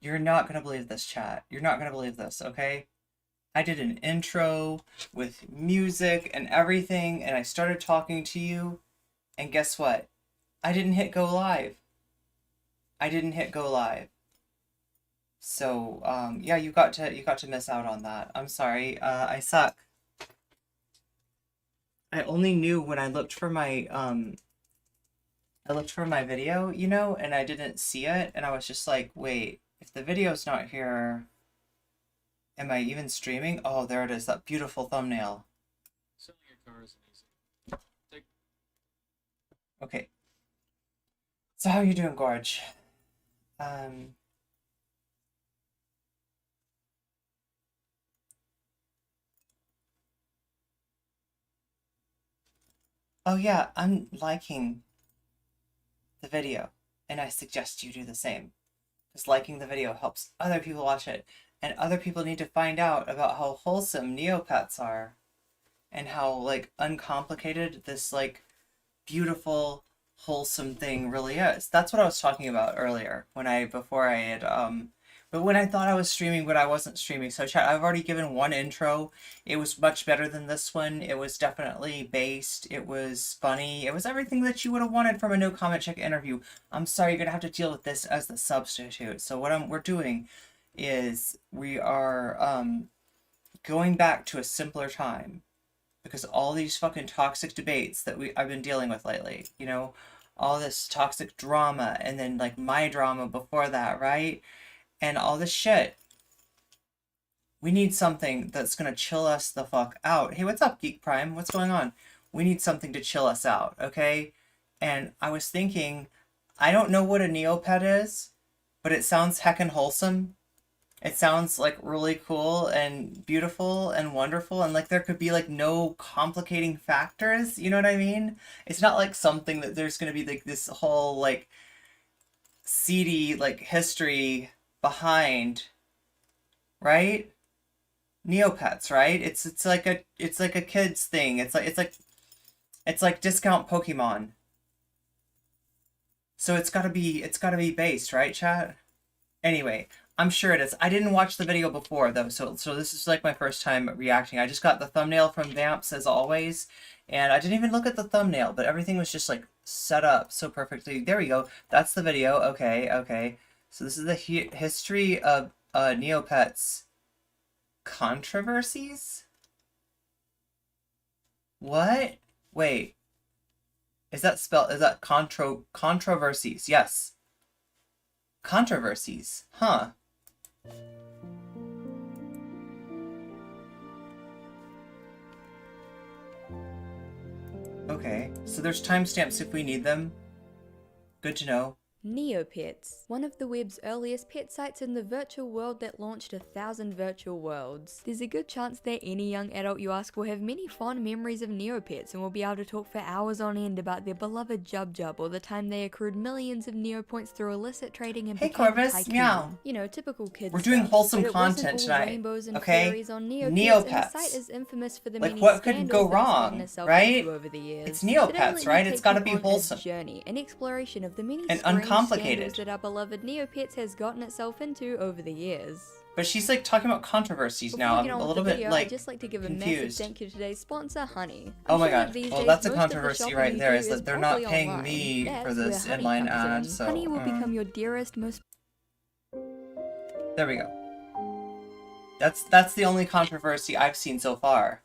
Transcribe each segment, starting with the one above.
You're not gonna believe this, chat. You're not gonna believe this, okay? I did an intro with music and everything, and I started talking to you, and guess what? I didn't hit go live. I didn't hit go live. So, yeah, you got to miss out on that. I'm sorry. I suck. I only knew when I looked for my video, you know, and I didn't see it, and I was just like, wait, if the video's not here, am I even streaming? Oh, there it is, that beautiful thumbnail. Selling your car isn't easy. Okay. So how are you doing, Gorge? Oh yeah, I'm liking the video, and I suggest you do the same. Because liking the video helps other people watch it, and other people need to find out about how wholesome Neopets are, and how, like, uncomplicated this, like, beautiful, wholesome thing really is. That's what I was talking about earlier, before I had, but when I thought I was streaming, but I wasn't streaming. So chat, I've already given one intro. It was much better than this one. It was definitely based. It was funny. It was everything that you would have wanted from a no comment check interview. I'm sorry, you're gonna have to deal with this as the substitute. So what we're doing is we are going back to a simpler time, because all these fucking toxic debates that I've been dealing with lately, you know, all this toxic drama, and then like my drama before that, right? And all this shit. We need something that's gonna chill us the fuck out. Hey, what's up, Geek Prime? What's going on? We need something to chill us out, okay? And I was thinking, I don't know what a Neopet is, but it sounds heckin' wholesome. It sounds like really cool and beautiful and wonderful, and like there could be like no complicating factors, you know what I mean? It's not like something that there's gonna be like this whole like seedy like history behind, right? Neopets, right? It's like a kid's thing. It's like discount Pokemon. So it's gotta be based, right, chat? Anyway, I'm sure it is. I didn't watch the video before though, so this is like my first time reacting. I just got the thumbnail from Vamps as always, and I didn't even look at the thumbnail, but everything was just like set up so perfectly. There we go. That's the video. Okay, okay. So this is the history of Neopets controversies? What? Wait. Is that controversies? Yes. Controversies. Huh. Okay, so there's timestamps if we need them. Good to know. Neopets, one of the web's earliest pet sites in the virtual world that launched 1,000 virtual worlds. There's a good chance that any young adult you ask will have many fond memories of Neopets and will be able to talk for hours on end about their beloved Jub Jub or the time they accrued millions of Neopoints through illicit trading and became Corvus, tycoon. meow. You know, typical kids We're doing stuff. wholesome But it content wasn't tonight, all rainbows and okay? fairies on Neopets, Neopets. and the site is infamous for the Like, many what could scandals go that it's gotten wrong, itself right? into over the years. It's Today, Neopets, let me right? It's take gotta you be on a wholesome. journey, an exploration of the many And strange uncomplicated. scandals that our beloved Neopets has gotten itself into over the years. But she's like talking about controversies Before now. we get I'm on a with little the bit video, like I'd just like to give a confused. massive thank you to today's sponsor, Honey. Oh I'm my sure god. that these Well, days that's a most of the controversy shopping right you there, do is that they're not probably paying online. me That's for this where Honey inline comes ad, in. so Honey will become your dearest, most there we go. That's the only controversy I've seen so far.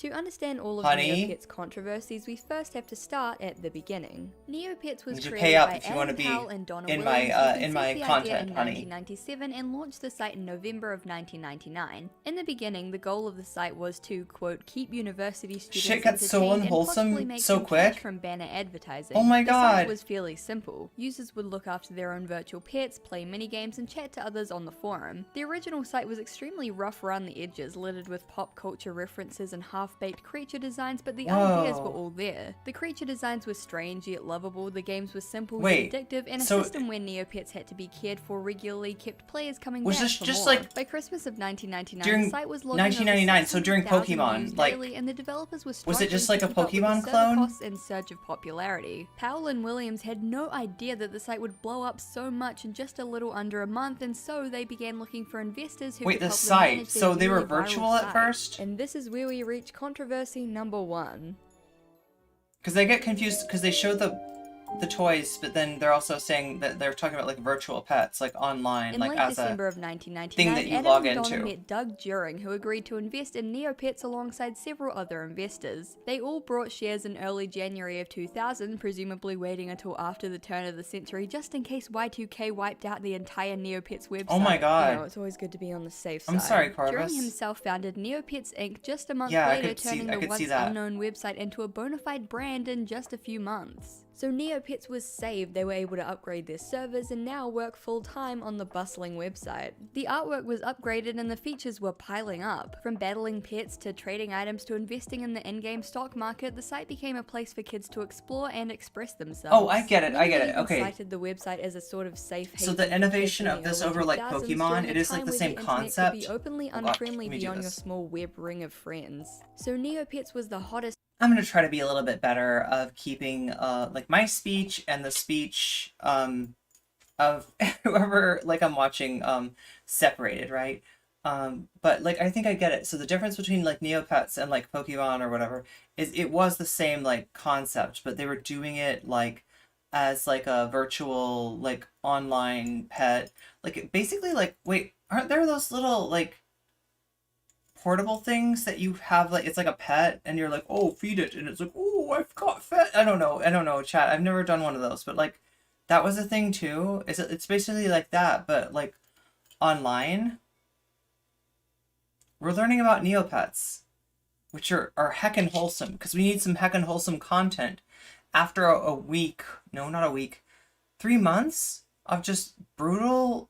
To understand all of Honey? Neopets' controversies, we first have to start at the beginning. Neopets was You should created pay up by if you want to Adam be Powell and Donna in Williams, my who in my conceived the idea content, in honey. 1997 and launched the site in November of 1999. In the beginning, the goal of the site was to, quote, keep university students Shit got so entertained and unwholesome possibly make so some quick. cash from banner advertising. Oh my The site god. was fairly simple. Users would look after their own virtual pets, play minigames, and chat to others on the forum. The original site was extremely rough around the edges, littered with pop culture references and half-baked creature designs, but the Whoa. ideas were all there. The creature designs were strange yet lovable, the games were simple Wait, yet addictive, and a so- system where Neopets had to be cared for regularly kept players coming Was back this for just more. like By Christmas of 1999, during the site was logging 1999, over so during 600,000 Pokemon, views like, daily, and the developers were was it just struggling like a to keep up with the Pokemon server clone? costs and surge of popularity. Powell and Williams had no idea that the site would blow up so much in just a little under a month, and so they began looking for investors who Wait, could the help them site. manage their So they were newly viral virtual at site. first? And this is where we reach controversy number 1. Because I get confused because they show the toys, but then they're also saying that they're talking about like virtual pets, like online, In like late as December a of 1999, thing that you Adam log and Donna into. met Doug During, who agreed to invest in Neopets alongside several other investors. They all brought shares in early January of 2000, presumably waiting until after the turn of the century, just in case Y2K wiped out the entire Neopets website. Oh my god. You know, it's always good to be on the safe side. I'm sorry, Corvus. During himself founded Neopets Inc. just a month Yeah, I later, could see- turning I the could see once that. unknown website into a bona fide brand in just a few months. So Neopets was saved, they were able to upgrade their servers and now work full time on the bustling website. The artwork was upgraded and the features were piling up. From battling pets to trading items to investing in the in-game stock market, the site became a place for kids to explore and express themselves. Oh, I get it, I get it, Many okay. even cited the website as a sort of safe haven So the for innovation kids in of the this early over, like, 2000s, Pokemon, during it a is, like, time the where same internet could concept. be openly Hold on, unfriendly let me do beyond your this. small web ring of friends. So Neopets was the hottest I'm gonna try to be a little bit better of keeping like my speech and the speech of whoever like I'm watching separated, right? But like I think I get it. So the difference between like Neopets and like Pokemon or whatever is it was the same like concept, but they were doing it like as like a virtual like online pet. Like basically like wait, aren't there those little like portable things that you have, like it's like a pet and you're like, oh, feed it, and it's like, oh, I've got fat. I don't know, chat. I've never done one of those, but like that was a thing too. It's basically like that, but like online. We're learning about Neopets, which are heckin' wholesome, because we need some heckin' wholesome content after a week, no, not a week, 3 months of just brutal,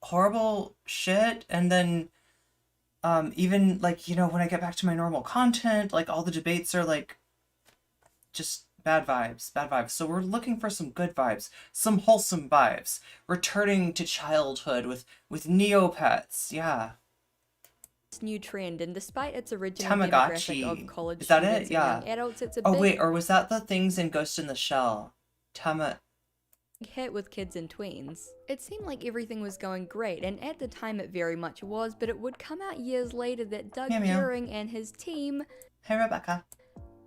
horrible shit, and then even like, you know, when I get back to my normal content, like all the debates are like just bad vibes. So we're looking for some good vibes, some wholesome vibes, returning to childhood with Neopets. Yeah. new trend, and despite its original Tamagotchi. demographic of college Is that it? students and Yeah. young adults, it's a Oh big wait, or was that the things in Ghost in the Shell? hit with kids and tweens. It seemed like everything was going great, and at the time it very much was, but it would come out years later that Doug Meow, meow. During and his team Hey Rebecca.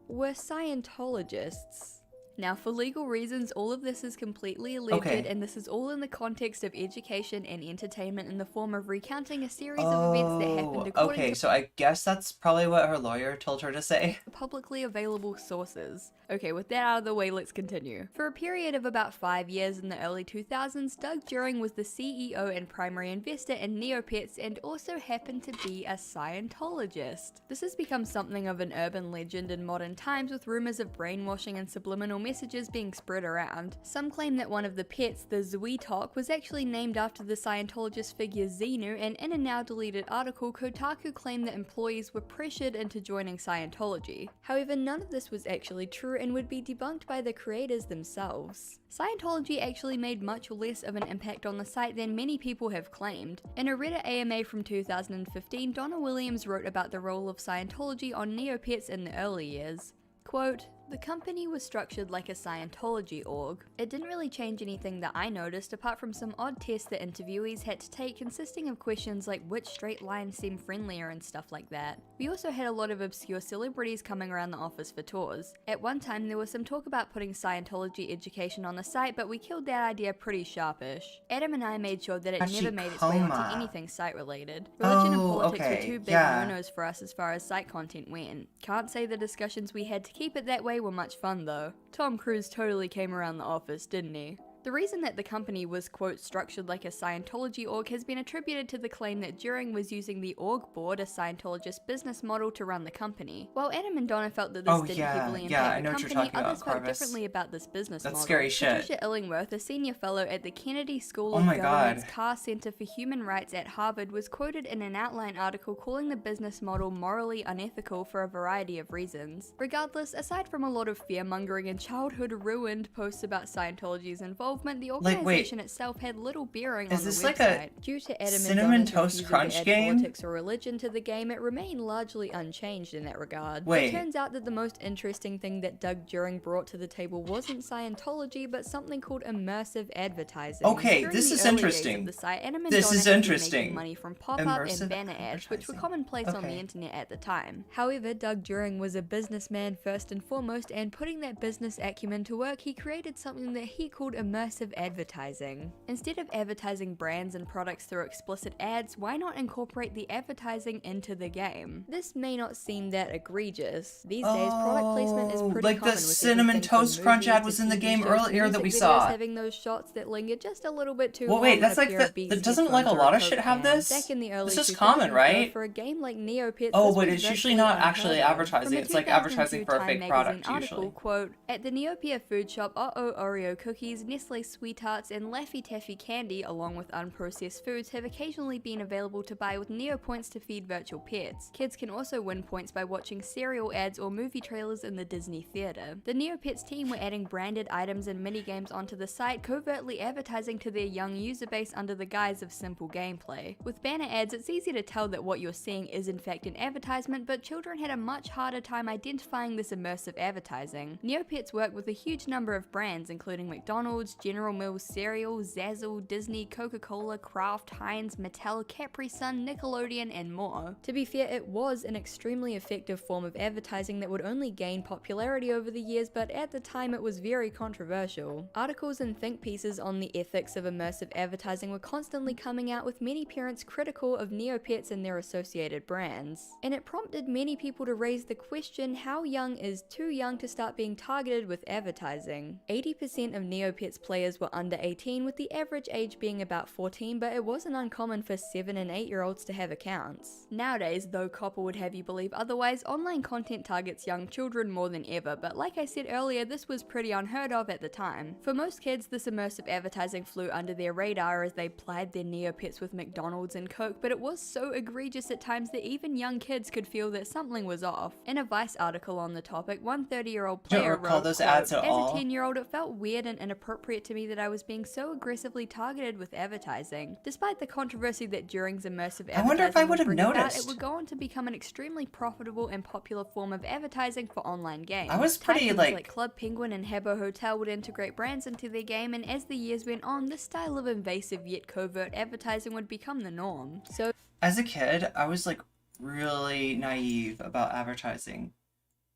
were Scientologists. Now, for legal reasons, all of this is completely alleged, Okay. and this is all in the context of education and entertainment in the form of recounting a series of events that happened according Okay, to so I guess that's probably what her lawyer told her to say. publicly available sources. Okay, with that out of the way, let's continue. For a period of about 5 years in the early 2000s, Doug During was the CEO and primary investor in Neopets and also happened to be a Scientologist. This has become something of an urban legend in modern times, with rumors of brainwashing and subliminal messages being spread around. Some claim that one of the pets, the Zweetok, was actually named after the Scientologist figure Xenu, and in a now deleted article, Kotaku claimed that employees were pressured into joining Scientology. However, none of this was actually true and would be debunked by the creators themselves. Scientology actually made much less of an impact on the site than many people have claimed. In a Reddit AMA from 2015, Donna Williams wrote about the role of Scientology on Neopets in the early years. Quote, "The company was structured like a Scientology org. It didn't really change anything that I noticed apart from some odd tests that interviewees had to take consisting of questions like which straight lines seem friendlier and stuff like that. We also had a lot of obscure celebrities coming around the office for tours. At one time there was some talk about putting Scientology education on the site, but we killed that idea pretty sharpish. Adam and I made sure that it never made its way onto Hachikoma. anything site related. Religion and Oh, politics okay, were two big yeah. no-nos for us as far as site content went. Can't say the discussions we had to keep it that way were much fun though. Tom Cruise totally came around the office, didn't he? The reason that the company was, quote, structured like a Scientology org has been attributed to the claim that During was using the org board, a Scientologist business model, to run the company. While Adam and Donna felt that this didn't heavily impact I know the what you're company, talking others about, felt Carvis. differently about this business That's model. scary shit. Patricia Illingworth, a senior fellow at the Kennedy School Oh of my Government's God. Carr Center for Human Rights at Harvard, was quoted in an Outline article calling the business model morally unethical for a variety of reasons. Regardless, aside from a lot of fear-mongering and childhood-ruined posts about Scientology's involvement, the organization itself had little bearing on the website. Like a Due to Adam Cinnamon and Donna's Toast refusal Crunch to add game? politics or religion to the game, it remained largely unchanged in that regard. Wait. It turns out that the most interesting thing that Doug During brought to the table wasn't Scientology, but something called immersive advertising. Okay, During this the is early days interesting. of the site, Adam and This Donna is had been interesting. making money from pop-up Immersive and banner ads, which were advertising. commonplace on the Okay. internet at the time. However, Doug During was a businessman first and foremost, and putting that business acumen to work, he created something that he called immersive advertising. Instead of advertising brands and products through explicit ads, why not incorporate the advertising into the game? This may not seem that egregious. These days, product placement is pretty like common the with Cinnamon everything from Toast Crunch movies ad to was in the TV game shows to earlier that music we videos saw. having those shots that linger just a little bit too Well, long wait, on that's a like pair the- of Beats that doesn't headphones like a or lot of Coke shit have can. this? Back in the early This is 2000s, common, though, right? for a game like Neopets, Oh, this but was it's usually virtually not unheard actually of. advertising, From a it's like advertising 2002 for a Time fake magazine product, article, usually. quote, at the Neopia food shop, Oreo cookies, Nestle Sweethearts, and Laffy Taffy candy, along with unprocessed foods, have occasionally been available to buy with Neopoints to feed virtual pets. Kids can also win points by watching cereal ads or movie trailers in the Disney theater. The Neopets team were adding branded items and minigames onto the site, covertly advertising to their young user base under the guise of simple gameplay. With banner ads, it's easy to tell that what you're seeing is in fact an advertisement, but children had a much harder time identifying this immersive advertising. Neopets work with a huge number of brands, including McDonald's, General Mills cereal, Zazzle, Disney, Coca-Cola, Kraft, Heinz, Mattel, Capri Sun, Nickelodeon, and more. To be fair, it was an extremely effective form of advertising that would only gain popularity over the years, but at the time it was very controversial. Articles and think pieces on the ethics of immersive advertising were constantly coming out, with many parents critical of Neopets and their associated brands. And it prompted many people to raise the question, how young is too young to start being targeted with advertising? 80% of Neopets players were under 18, with the average age being about 14, but it wasn't uncommon for 7 and 8-year-olds to have accounts. Nowadays, though Copper would have you believe otherwise, online content targets young children more than ever, but like I said earlier, this was pretty unheard of at the time. For most kids, this immersive advertising flew under their radar as they plied their Neopets with McDonald's and Coke, but it was so egregious at times that even young kids could feel that something was off. In a Vice article on the topic, one 30-year-old player Don't recall wrote, those quote, ads at as all. a 10-year-old, it felt weird and inappropriate to me that I was being so aggressively targeted with advertising. Despite the controversy that During's immersive I wonder if I advertising would have bring about, noticed. it would go on to become an extremely profitable and popular form of advertising for online games. I was pretty, Titans like Club Penguin and Habbo Hotel would integrate brands into their game, and as the years went on, this style of invasive yet covert advertising would become the norm. So as a kid, I was like really naive about advertising.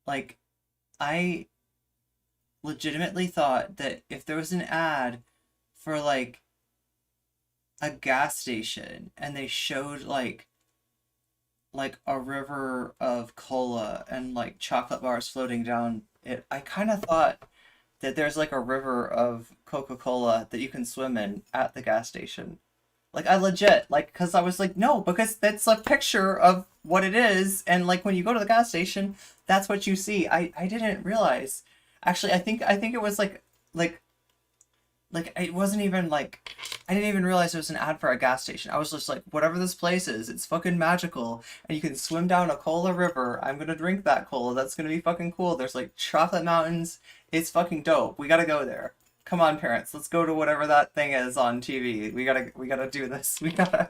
Like, I legitimately thought that if there was an ad for like a gas station and they showed like a river of cola and like chocolate bars floating down it, I kind of thought that there's like a river of Coca-Cola that you can swim in at the gas station. Like, I legit, like, because I was like, no, because that's a picture of what it is, and like when you go to the gas station, that's what you see. I didn't realize. Actually, I think it was like it wasn't even like, I didn't even realize it was an ad for a gas station. I was just like, whatever this place is, it's fucking magical, and you can swim down a cola river. I'm gonna drink that cola. That's gonna be fucking cool. There's like chocolate mountains. It's fucking dope. We gotta go there. Come on, parents. Let's go to whatever that thing is on TV. We gotta do this. We gotta.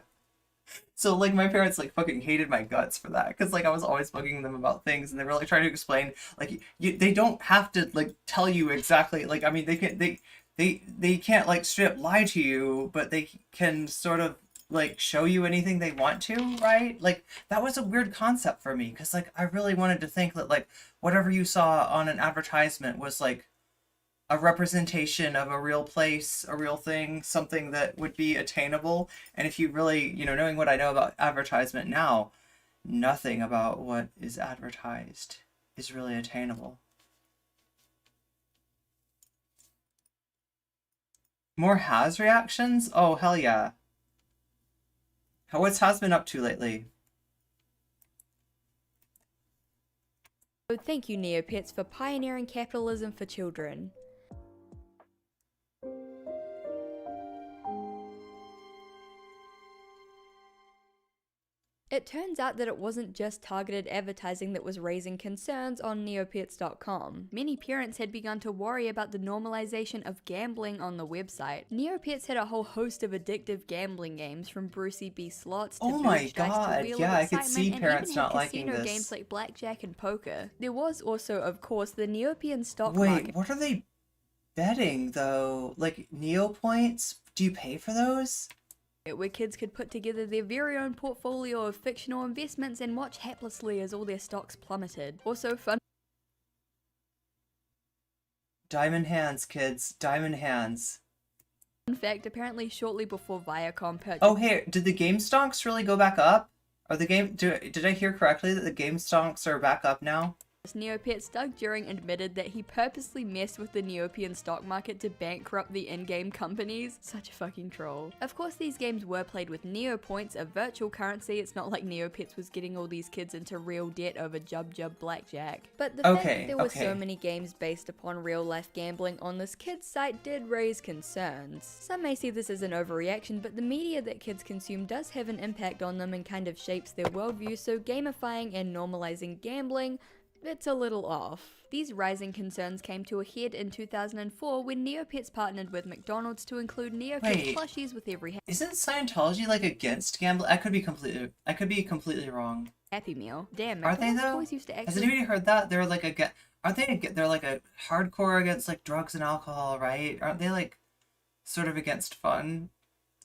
So like my parents like fucking hated my guts for that, because like I was always bugging them about things, and they were like trying to explain like they don't have to like tell you exactly, like, I mean, they can't like straight up lie to you, but they can sort of like show you anything they want to, right? Like, that was a weird concept for me, because like I really wanted to think that like whatever you saw on an advertisement was like a representation of a real place, a real thing, something that would be attainable. And if you really, knowing what I know about advertisement now, nothing about what is advertised is really attainable. More Has reactions? Oh, hell yeah. What's Has been up to lately? So thank you Neopets for pioneering capitalism for children. It turns out that it wasn't just targeted advertising that was raising concerns on Neopets.com. Many parents had begun to worry about the normalization of gambling on the website. Neopets had a whole host of addictive gambling games, from Brucey B slots to Oh my Boost Dice to god, Wheel yeah, of I could see Excitement, and parents even had not liking casino this. games like blackjack and poker. There was also, of course, the Neopian stock Wait, market. what are they betting though? Like Neo points? Do you pay for those? Where kids could put together their very own portfolio of fictional investments and watch haplessly as all their stocks plummeted. Also, fun Diamond hands, kids. Diamond hands. fact, apparently shortly before Viacom purchased Oh, hey, did the game stonks really go back up? Or the game... Did I hear correctly that the game stonks are back up now? Neopets, Doug During admitted that he purposely messed with the Neopian stock market to bankrupt the in-game companies. Such a fucking troll. Of course, these games were played with Neopoints, a virtual currency. It's not like Neopets was getting all these kids into real debt over jub blackjack. But the fact that there were so many games based upon real-life gambling on this kids site did raise concerns. Some may see this as an overreaction, but the media that kids consume does have an impact on them and kind of shapes their worldview, so gamifying and normalizing gambling, it's a little off. These rising concerns came to a head in 2004 when Neopets partnered with McDonald's to include Neopets plushies with every Isn't Scientology like against gambling? I could be completely wrong. Happy Meal. Damn, Are they McDonald's though? toys used to Has actually... anybody heard that? They're like they're like a hardcore against like drugs and alcohol, right? Aren't they like sort of against fun?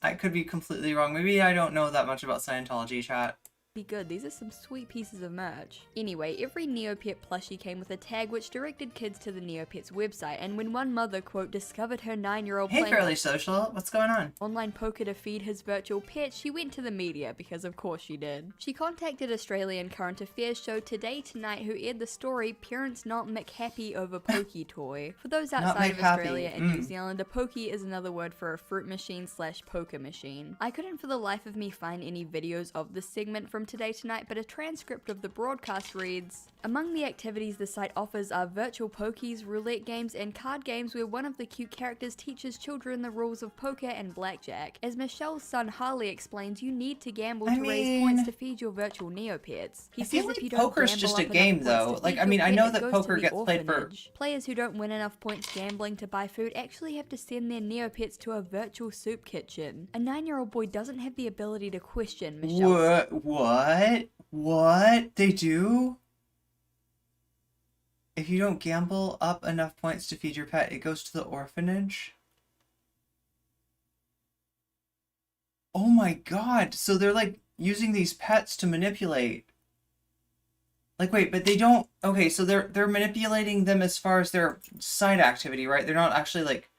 I could be completely wrong. Maybe I don't know that much about Scientology, chat. Be good. These are some sweet pieces of merch. Anyway, every Neopet plushie came with a tag which directed kids to the Neopets website, and when one mother, quote, discovered her 9-year-old Hey, playing Fairly Social, what's going on? online poker to feed his virtual pet, she went to the media, because of course she did. She contacted Australian current affairs show Today Tonight, who aired the story Parents Not McHappy Over Pokey Toy. For those outside of Australia and New Zealand, a pokey is another word for a fruit machine / poker machine. I couldn't for the life of me find any videos of this segment from Today Tonight, but a transcript of the broadcast reads, among the activities the site offers are virtual pokies, roulette games, and card games where one of the cute characters teaches children the rules of poker and blackjack. As Michelle's son Harley explains, you need to gamble to raise points to feed your virtual Neopets. He says if you don't poker's just a game though. Like, I mean, I know that poker gets played for... Players who don't win enough points gambling to buy food actually have to send their Neopets to a virtual soup kitchen. A 9-year-old boy doesn't have the ability to question, Michelle. What? What? They do? If you don't gamble up enough points to feed your pet, it goes to the orphanage? Oh my god, so they're like using these pets to manipulate. Like, wait, but they don't... Okay, so they're manipulating them as far as their side activity, right? They're not actually like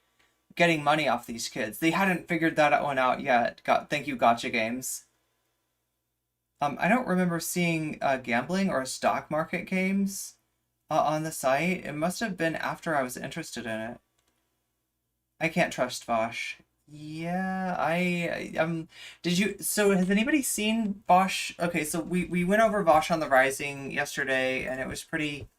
getting money off these kids. They hadn't figured that one out yet. Thank you, Gotcha Games. I don't remember seeing gambling or stock market games on the site. It must have been after I was interested in it. I can't trust Vosh. Yeah, so has anybody seen Vosh? Okay, so we went over Vosh on the Rising yesterday, and it was pretty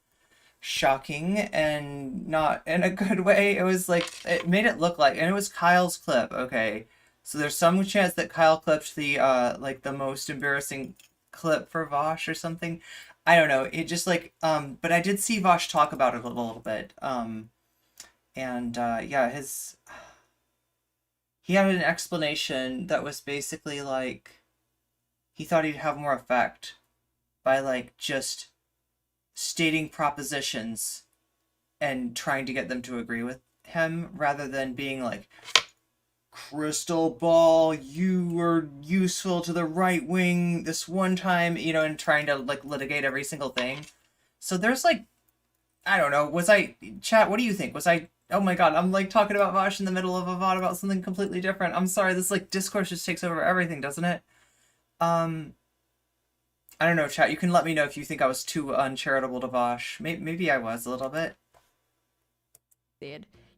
shocking and not in a good way. It was like, it made it look like, and it was Kyle's clip, okay. So there's some chance that Kyle clipped the, like, the most embarrassing clip for Vosh or something. I don't know. It just, like, but I did see Vosh talk about it a little bit. Yeah, he had an explanation that was basically, like, he thought he'd have more effect by, like, just stating propositions and trying to get them to agree with him, rather than being like, crystal ball, you were useful to the right wing this one time, you know, and trying to like litigate every single thing. So there's like, I don't know, chat, what do you think? Oh my god, I'm like talking about Vosh in the middle of a VOD about something completely different. I'm sorry, this like discourse just takes over everything, doesn't it? I don't know, chat, you can let me know if you think I was too uncharitable to Vosh. Maybe I was a little bit.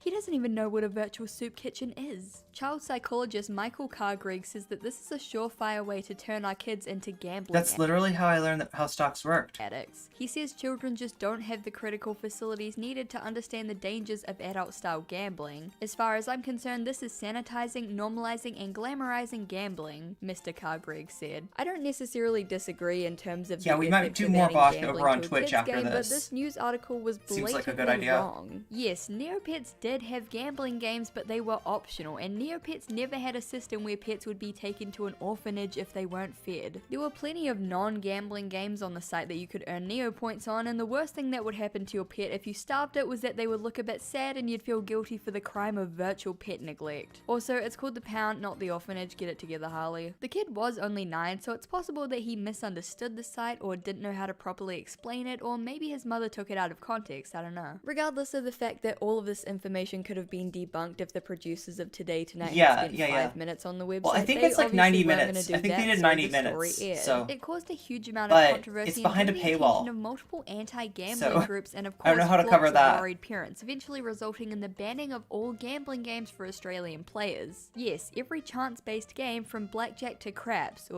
He doesn't even know what a virtual soup kitchen is. Child psychologist Michael Cargregg says that this is a surefire way to turn our kids into gambling That's literally how I learned how stocks worked. addicts. He says children just don't have the critical facilities needed to understand the dangers of adult-style gambling. As far as I'm concerned, this is sanitizing, normalizing, and glamorizing gambling, Mr. Cargregg said. I don't necessarily disagree in terms of Yeah, we might do more vodka over on Twitch after game, this. But this news article was blatantly Seems like a good idea. wrong. Yes, Neopets did have gambling games, but they were optional, and Neopets never had a system where pets would be taken to an orphanage if they weren't fed. There were plenty of non-gambling games on the site that you could earn Neo points on, and the worst thing that would happen to your pet if you starved it was that they would look a bit sad and you'd feel guilty for the crime of virtual pet neglect. Also, it's called the Pound, not the orphanage. Get it together, Harley. The kid was only 9, so it's possible that he misunderstood the site or didn't know how to properly explain it, or maybe his mother took it out of context, I don't know. Regardless of the fact that all of this information could have been debunked if the producers of Today Tonight had spent 5 minutes on the website. Well, I think it's like 90 minutes. I think they did 90 minutes. So it caused a huge amount of controversy it's behind a and drew the paywall. attention of multiple anti-gambling groups and of course I don't know how to cover flocks of that. worried parents, eventually resulting in the banning of all gambling games for Australian players. Yes, every chance-based game from blackjack to craps,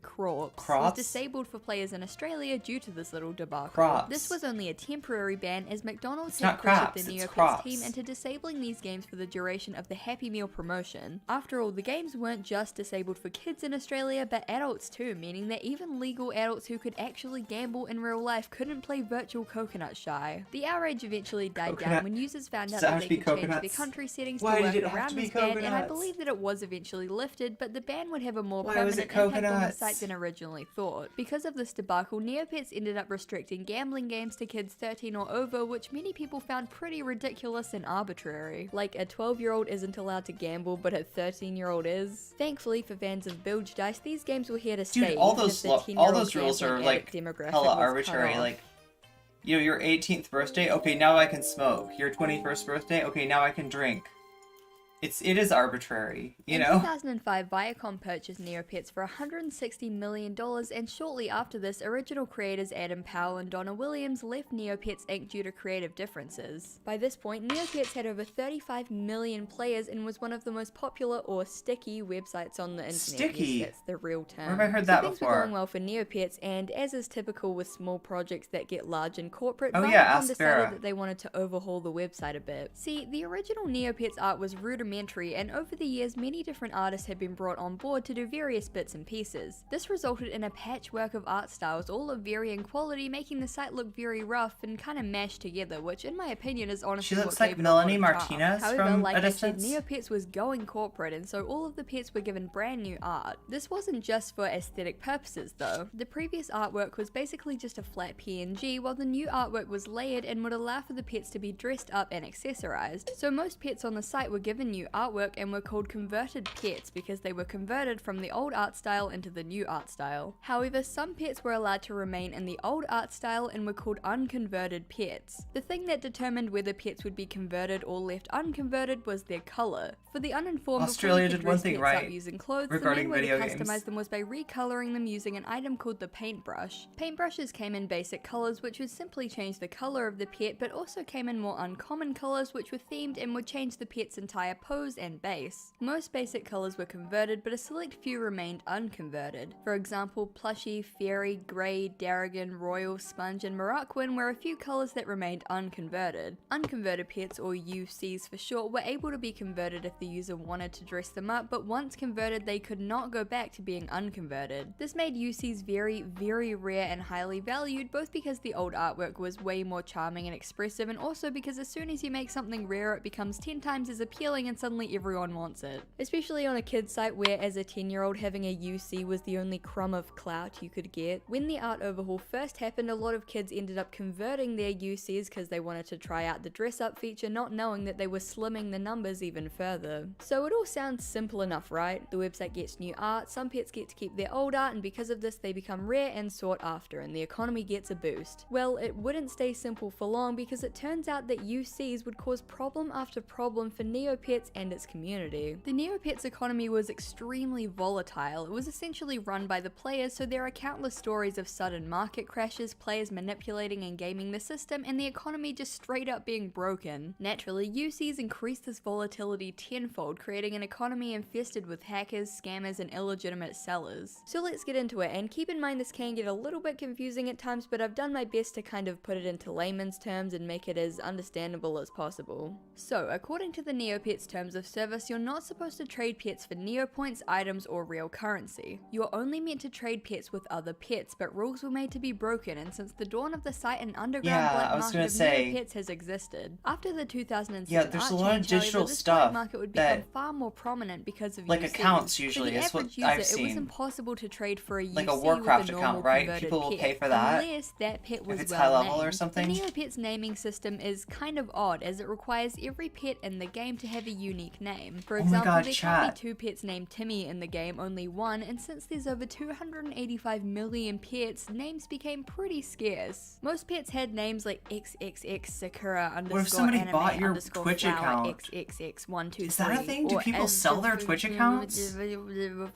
craps, was disabled for players in Australia due to this little debacle. This was only a temporary ban as McDonald's had pressured the Neopets team into disabling these games for the duration of the Happy Meal promotion. After all, the games weren't just disabled for kids in Australia, but adults too, meaning that even legal adults who could actually gamble in real life couldn't play virtual Coconut Shy. The outrage eventually died down when users found out that they could change their country settings to work around this ban, and I believe that it was eventually lifted, but the ban would have a more permanent impact on the site than originally thought. Because of this debacle, Neopets ended up restricting gambling games to kids 13 or over, which many people found pretty ridiculous and arbitrary. Like, a 12-year-old isn't allowed to gamble, but a 13-year-old is. Thankfully for fans of bilge dice, these games were here to stay. Dude, all those rules are like hella arbitrary. Like, you know, your 18th birthday, okay, now I can smoke. Your 21st birthday, okay, now I can drink. It is arbitrary, you know? In 2005, Viacom purchased Neopets for $160 million, and shortly after this, original creators Adam Powell and Donna Williams left Neopets Inc. due to creative differences. By this point, Neopets had over 35 million players and was one of the most popular or sticky websites on the internet. Sticky? Yes, that's the real term. Where have I heard that things before? were going well for Neopets, and as is typical with small projects that get large and corporate, Oh Viacom yeah, decided that they wanted to overhaul the website a bit. See, the original Neopets art was rudimentary, and over the years many different artists have been brought on board to do various bits and pieces. This resulted in a patchwork of art styles, all of varying quality, making the site look very rough and kind of mashed together, which in my opinion is honestly She looks what like gave it a lot Melanie of charm. Martinez However, from like I said, Izzzyzzz. Neopets was going corporate, and so all of the pets were given brand new art. This wasn't just for aesthetic purposes though. The previous artwork was basically just a flat PNG, while the new artwork was layered and would allow for the pets to be dressed up and accessorized. So most pets on the site were given new artwork and were called converted pets because they were converted from the old art style into the new art style. However, some pets were allowed to remain in the old art style and were called unconverted pets. The thing that determined whether pets would be converted or left unconverted was their color. For the uninformed, Australia did one thing right using clothes, regarding the main way video to games. customize them was by recoloring them using an item called the paintbrush. Paintbrushes came in basic colors, which would simply change the color of the pet, but also came in more uncommon colors which were themed and would change the pet's entire pose and base. Most basic colors were converted, but a select few remained unconverted. For example, Plushy, Fairy, Grey, Darrigan, Royal, Sponge, and Maraquin were a few colors that remained unconverted. Unconverted pets, or UCs for short, were able to be converted if the user wanted to dress them up, but once converted they could not go back to being unconverted. This made UCs very, very rare and highly valued, both because the old artwork was way more charming and expressive, and also because as soon as you make something rare it becomes 10 times as appealing and suddenly everyone wants it. Especially on a kid's site where as a 10-year-old having a UC was the only crumb of clout you could get. When the art overhaul first happened, a lot of kids ended up converting their UCs because they wanted to try out the dress up feature, not knowing that they were slimming the numbers even further. So it all sounds simple enough, right? The website gets new art, some pets get to keep their old art, and because of this they become rare and sought after, and the economy gets a boost. Well, it wouldn't stay simple for long, because it turns out that UCs would cause problem after problem for Neopets Neopets and its community. The Neopets economy was extremely volatile. It was essentially run by the players, so there are countless stories of sudden market crashes, players manipulating and gaming the system, and the economy just straight up being broken. Naturally, UCs increased this volatility tenfold, creating an economy infested with hackers, scammers, and illegitimate sellers. So let's get into it, and keep in mind this can get a little bit confusing at times, but I've done my best to kind of put it into layman's terms and make it as understandable as possible. So, according to the Neopets terms of service, you're not supposed to trade pets for Neopoints, items, or real currency. You're only meant to trade pets with other pets, but rules were made to be broken, and since the dawn of the site, an underground black market of Neopets has existed. After the 2007 there's art a lot change, of digital however, this stuff black market would become far more prominent because of like UCs. accounts usually for the is what average user, I've it was seen. impossible to trade for a UC Like a Warcraft with a account, normal right? converted People will pet, pay for that unless that pet was if it's well high level named. or something. The Neopets naming system is kind of odd, as it requires every pet in the game to have a unique name. For example, there can't be 2 pets named Timmy in the game, only 1, and since there's over 285 million pets, names became pretty scarce. Most pets had names like XXX Sakura underscore What if somebody anime bought your underscore Twitch flower account? XXX123. Is that a thing? Do people sell their Twitch accounts?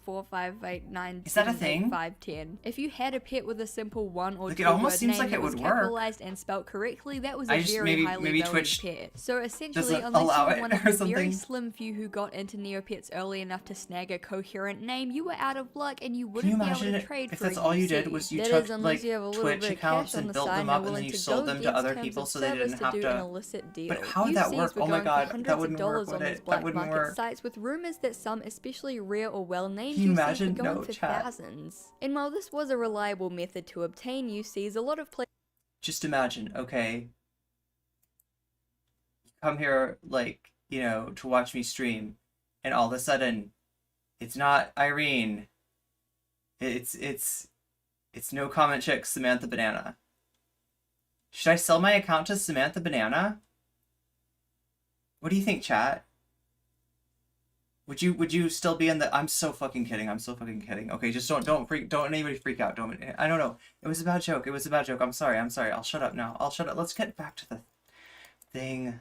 4, 5, 8, 9, Is that a 7, 8, thing? 5, 10. If you had a pet with a simple 1 or 2 It almost word seems name like that it was would work. capitalized and spelled correctly, that was a very maybe highly valued Twitch pet. So essentially, doesn't unless allow you it were one of or the very something. slim few who got into Neopets early enough to snag a coherent name, you were out of luck and you Can wouldn't you be able imagine to trade if for that's a all you UC. did was you That took is, unless like you have a little Twitch bit of accounts cash on and the built side them and are up and then willing you to sold go them to against other terms people of so they service didn't have do to. an illicit deal. But how would that UCs work? were Oh my going for god, hundreds that of wouldn't dollars work, on would these it? black That wouldn't market work. sites, with rumors that some especially rare or well-named Can you UCs were imagine? going No, for chat. thousands. And while this was a reliable method to obtain UCs, a lot of players Just imagine, okay, you come here, like, you know, to watch me stream, and all of a sudden, it's not Irene, it's nocommentchick Samantha Banana. Should I sell my account to Samantha Banana? What do you think, chat? Would you still be in the? I'm so fucking kidding. I'm so fucking kidding. Okay, just don't anybody freak out. I don't know. It was a bad joke. It was a bad joke. I'm sorry. I'll shut up now. I'll shut up. Let's get back to the thing.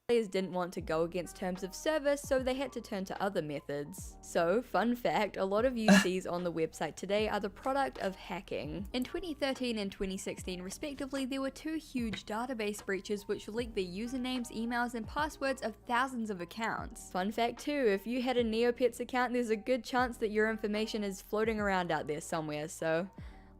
players didn't want to go against terms of service, so they had to turn to other methods. So, fun fact, a lot of UCs on the website today are the product of hacking. In 2013 and 2016 respectively, there were 2 huge database breaches which leaked the usernames, emails, and passwords of thousands of accounts. Fun fact too, if you had a Neopets account, there's a good chance that your information is floating around out there somewhere, so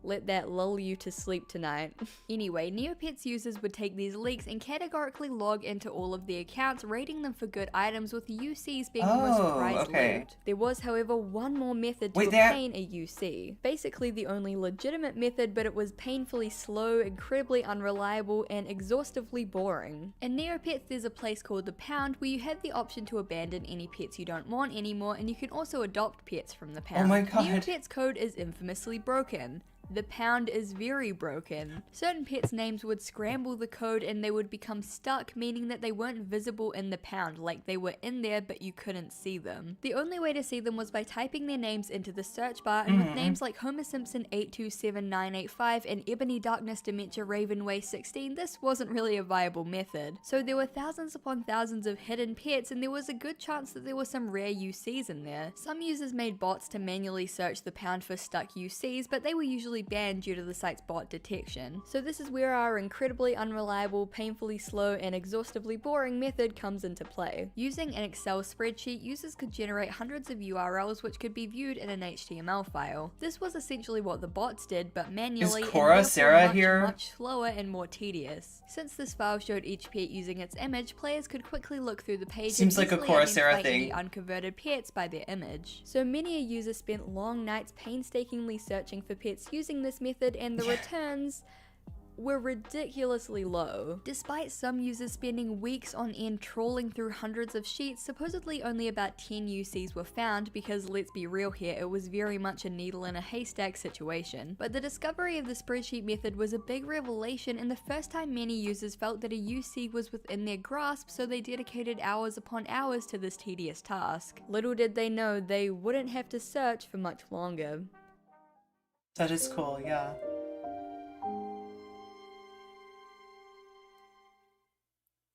let that lull you to sleep tonight. Anyway, Neopets users would take these leaks and categorically log into all of the accounts, rating them for good items, with UCs being the most prized loot. There was, however, one more method to obtain a UC. Basically the only legitimate method, but it was painfully slow, incredibly unreliable, and exhaustively boring. In Neopets, there's a place called the Pound where you have the option to abandon any pets you don't want anymore, and you can also adopt pets from the Pound. Oh my god. Neopets code is infamously broken. The Pound is very broken. Certain pets' names would scramble the code and they would become stuck, meaning that they weren't visible in the Pound, like they were in there but you couldn't see them. The only way to see them was by typing their names into the search bar, and with names like Homer Simpson 827985 and Ebony Darkness Dementia Ravenway 16, this wasn't really a viable method. So there were thousands upon thousands of hidden pets, and there was a good chance that there were some rare UCs in there. Some users made bots to manually search the Pound for stuck UCs, but they were usually banned due to the site's bot detection. So this is where our incredibly unreliable, painfully slow, and exhaustively boring method comes into play. Using an Excel spreadsheet, users could generate hundreds of URLs which could be viewed in an HTML file. This was essentially what the bots did, but manually, Is Cora and Sarah much, here? much slower and more tedious. Since this file showed each pet using its image, players could quickly look through the page Seems and like a easily Cora Sarah identify any thing. unconverted pets by their image. So many a user spent long nights painstakingly searching for pets using this method, and the returns were ridiculously low. Despite some users spending weeks on end trawling through hundreds of sheets, supposedly only about 10 UCs were found because, let's be real here, it was very much a needle in a haystack situation. But the discovery of the spreadsheet method was a big revelation, and the first time many users felt that a UC was within their grasp, so they dedicated hours upon hours to this tedious task. Little did they know they wouldn't have to search for much longer. That is cool, yeah.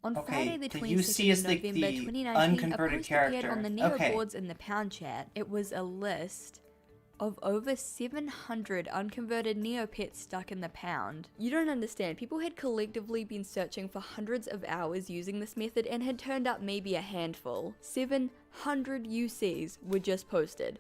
On Friday the the 22nd UC is of like November the 2019, a unconverted post appeared character. on the Neo Okay. boards in the Pound Chat. It was a list of over 700 unconverted Neopets stuck in the Pound. You don't understand, people had collectively been searching for hundreds of hours using this method and had turned up maybe a handful. 700 UCs were just posted.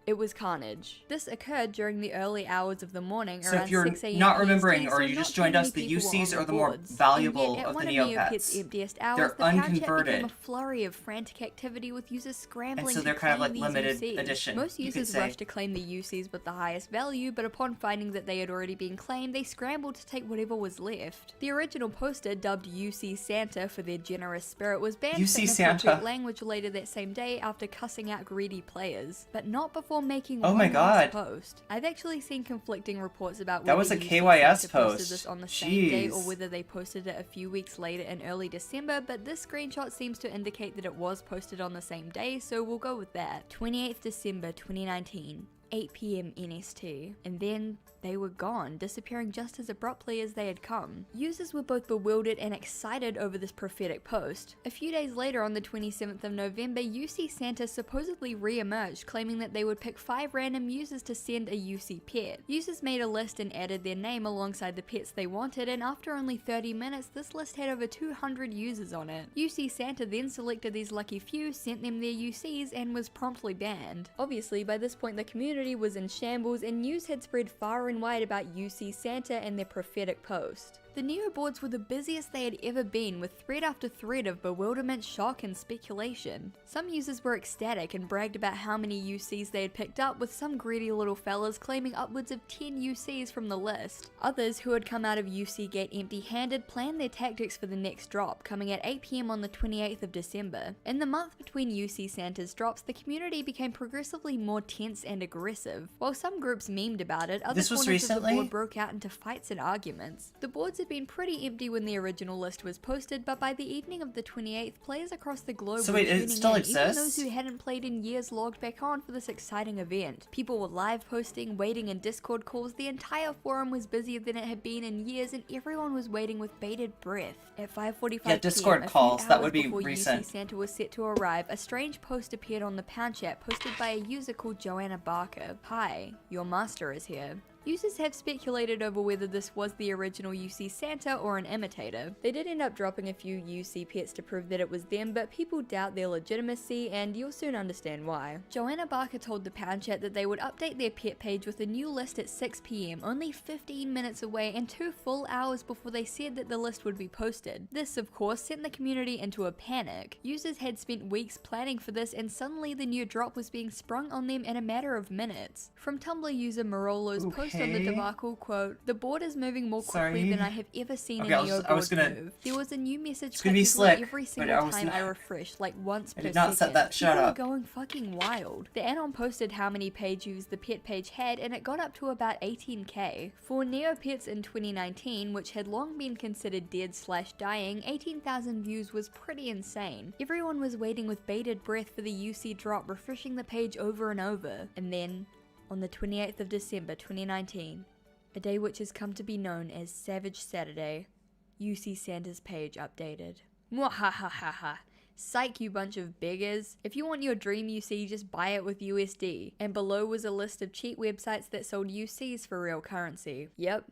It was carnage. This occurred during the early hours of the morning So around if you're 6 a.m. not remembering PST, or so you not just too joined many us, the people were UCs on are the more boards. valuable And yet, of at the one of Neopets. Neopets' emptiest hours, They're the Pound Chat became unconverted. a flurry of frantic activity with users scrambling And so to they're kind of claim like these limited UCs. edition, Most you could users say. rushed to claim the UCs with the highest value, but upon finding that they had already been claimed, they scrambled to take whatever was left. The original poster, dubbed UC Santa for their generous spirit, was banned UC for inappropriate Santa. language later that same day after cussing out greedy players, but not before making Oh one my last God. post. I've actually seen conflicting reports about That whether was a UC KYS Santa posted post. this on the same day or Jeez. whether they posted it a few weeks later in early December, but this screenshot seems to indicate that it was posted on the same day, so we'll go with that. 28th December 2019. 8 PM NST, and then they were gone, disappearing just as abruptly as they had come. Users were both bewildered and excited over this prophetic post. A few days later, on the 27th of November, UC Santa supposedly re-emerged, claiming that they would pick 5 random users to send a UC pet. Users made a list and added their name alongside the pets they wanted, and after only 30 minutes, this list had over 200 users on it. UC Santa then selected these lucky few, sent them their UCs, and was promptly banned. Obviously, by this point the community was in shambles and news had spread far and wide about UC Santa and their prophetic post. The Neo boards were the busiest they had ever been, with thread after thread of bewilderment, shock, and speculation. Some users were ecstatic and bragged about how many UCs they had picked up, with some greedy little fellas claiming upwards of 10 UCs from the list. Others, who had come out of UC Gate empty-handed, planned their tactics for the next drop, coming at 8 PM on the 28th of December. In the month between UC Santa's drops, the community became progressively more tense and aggressive. While some groups memed about it, other This was corners of the recently? board broke out into fights and arguments. The boards had been pretty empty when the original list was posted, but by the evening of the 28th, players across the globe So were wait, it tuning still in. Even those exists? who hadn't played in years logged back on for this exciting event. People were live posting, waiting in Discord calls, the entire forum was busier than it had been in years, and everyone was waiting with bated breath. At 5:45 Yeah, Discord PM, a few calls, that would hours be before recent. UC Santa was set to arrive, a strange post appeared on the Pound Chat posted by a user called Joanna Barker. Hi, your master is here. Users have speculated over whether this was the original UC Santa or an imitator. They did end up dropping a few UC pets to prove that it was them, but people doubt their legitimacy, and you'll soon understand why. Joanna Barker told the Pound Chat that they would update their pet page with a new list at 6 PM, only 15 minutes away and 2 full hours before they said that the list would be posted. This, of course, sent the community into a panic. Users had spent weeks planning for this, and suddenly the new drop was being sprung on them in a matter of minutes. From Tumblr user Marolo's post on the debacle, quote, "The board is moving more quickly than I have ever seen Okay, a I was Neo board gonna- move. There was a new message gonna be slick, every but single I was time I not- refreshed, like once I per did not set second. that shut People were up. going fucking wild. The anon posted how many page views the pet page had, and it got up to about 18k. For Neopets in 2019, which had long been considered dead/dying, 18,000 views was pretty insane. Everyone was waiting with bated breath for the UC drop, refreshing the page over and over. And then, on the 28th of December 2019, a day which has come to be known as Savage Saturday, UC Santa's page updated. Mwahahaha. Psych, you bunch of beggars. If you want your dream UC, just buy it with USD. And below was a list of cheap websites that sold UCs for real currency. Yep.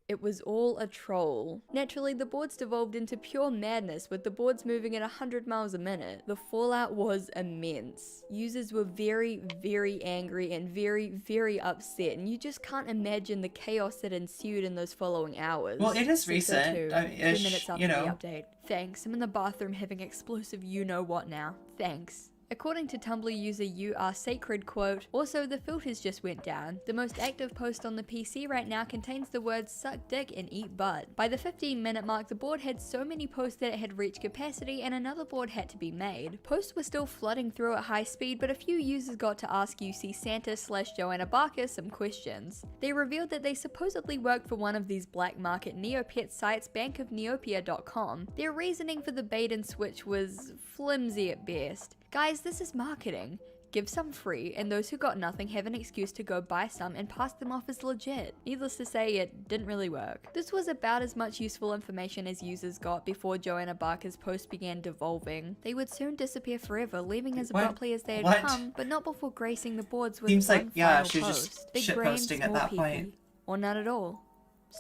It was all a troll. Naturally, the boards devolved into pure madness, with the boards moving at 100 miles a minute. The fallout was immense. Users were very, very angry and very, very upset, and you just can't imagine the chaos that ensued in those following hours. Well, it is 6:02, recent. I mean, 2 ish, minutes after you the know. update. Thanks, I'm in the bathroom having explosive you-know-what now. Thanks. According to Tumblr user You Are Sacred, quote, "Also, the filters just went down. The most active post on the PC right now contains the words suck dick and eat butt. By the 15-minute mark, the board had so many posts that it had reached capacity and another board had to be made. Posts were still flooding through at high speed, but a few users got to ask UC Santa/Joanna Barker some questions. They revealed that they supposedly worked for one of these black market Neopet sites, bankofneopia.com. Their reasoning for the bait and switch was flimsy at best. Guys, this is marketing. give some free, and those who got nothing have an excuse to go buy some and pass them off as legit. Needless to say, it didn't really work. This was about as much useful information as users got before Joanna Barker's posts began devolving. They would soon disappear forever, leaving as abruptly as they had come, but not before gracing the boards with Seems one like, yeah, final she's post. just Big brain, shitposting at small that PP. point. Or none at all.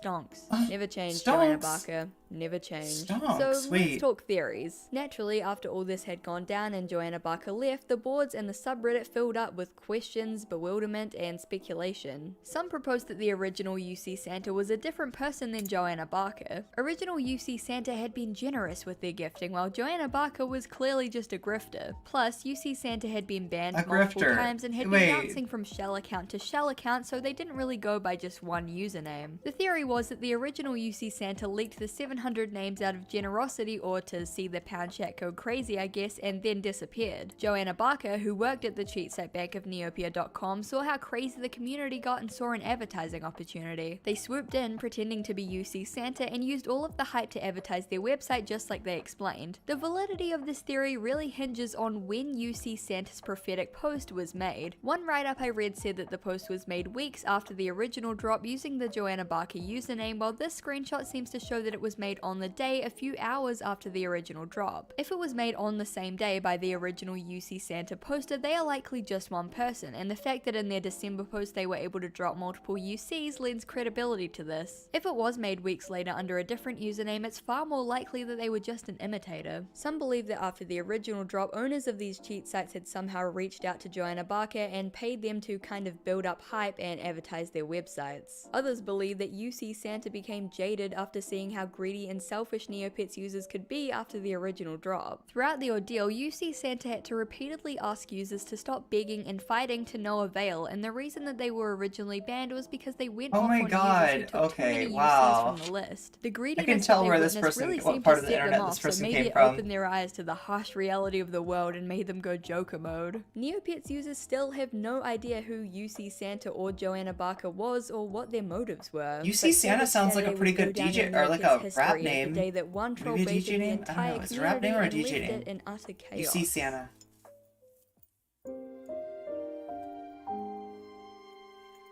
Stonks. Never changed, Stonks? Joanna Barker. Never changed. Stonks, So let's wait. talk theories. Naturally, after all this had gone down and Joanna Barker left, the boards and the subreddit filled up with questions, bewilderment, and speculation. Some proposed that the original UC Santa was a different person than Joanna Barker. Original UC Santa had been generous with their gifting, while Joanna Barker was clearly just a grifter. Plus, UC Santa had been banned multiple times and had been bouncing from shell account to shell account, so they didn't really go by just one username. The theory was that the original UC Santa leaked the 700 names out of generosity, or to see the pound chat go crazy I guess, and then disappeared. Joanna Barker, who worked at the cheat site bank of Neopia.com, saw how crazy the community got and saw an advertising opportunity. They swooped in pretending to be UC Santa and used all of the hype to advertise their website just like they explained. The validity of this theory really hinges on when UC Santa's prophetic post was made. One write-up I read said that the post was made weeks after the original drop using the Joanna Barker username, while this screenshot seems to show that it was made on the day a few hours after the original drop. If it was made on the same day by the original UC Santa poster, they are likely just one person, and the fact that in their December post they were able to drop multiple UCs lends credibility to this. If it was made weeks later under a different username, it's far more likely that they were just an imitator. Some believe that after the original drop, owners of these cheat sites had somehow reached out to Joanna Barker and paid them to kind of build up hype and advertise their websites. Others believe that UC Santa became jaded after seeing how greedy and selfish Neopets users could be after the original drop. Throughout the ordeal, UC Santa had to repeatedly ask users to stop begging and fighting to no avail, and the reason that they were originally banned was because they went off on users who took too many UCs from the list. The greediness I can tell that where they this witnessed person, really what seemed part to of the set them internet off, this person so maybe came it from. opened their eyes to the harsh reality of the world and made them go Joker mode. Neopets users still have no idea who UC Santa or Joanna Barker was or what their motives were. UC Santa sounds like a pretty good DJ, or like a rap name. The day that one troll Maybe a baited DJ the name? I don't entire know, is it a rap community name or a and DJ left name? it in utter chaos. UC Santa.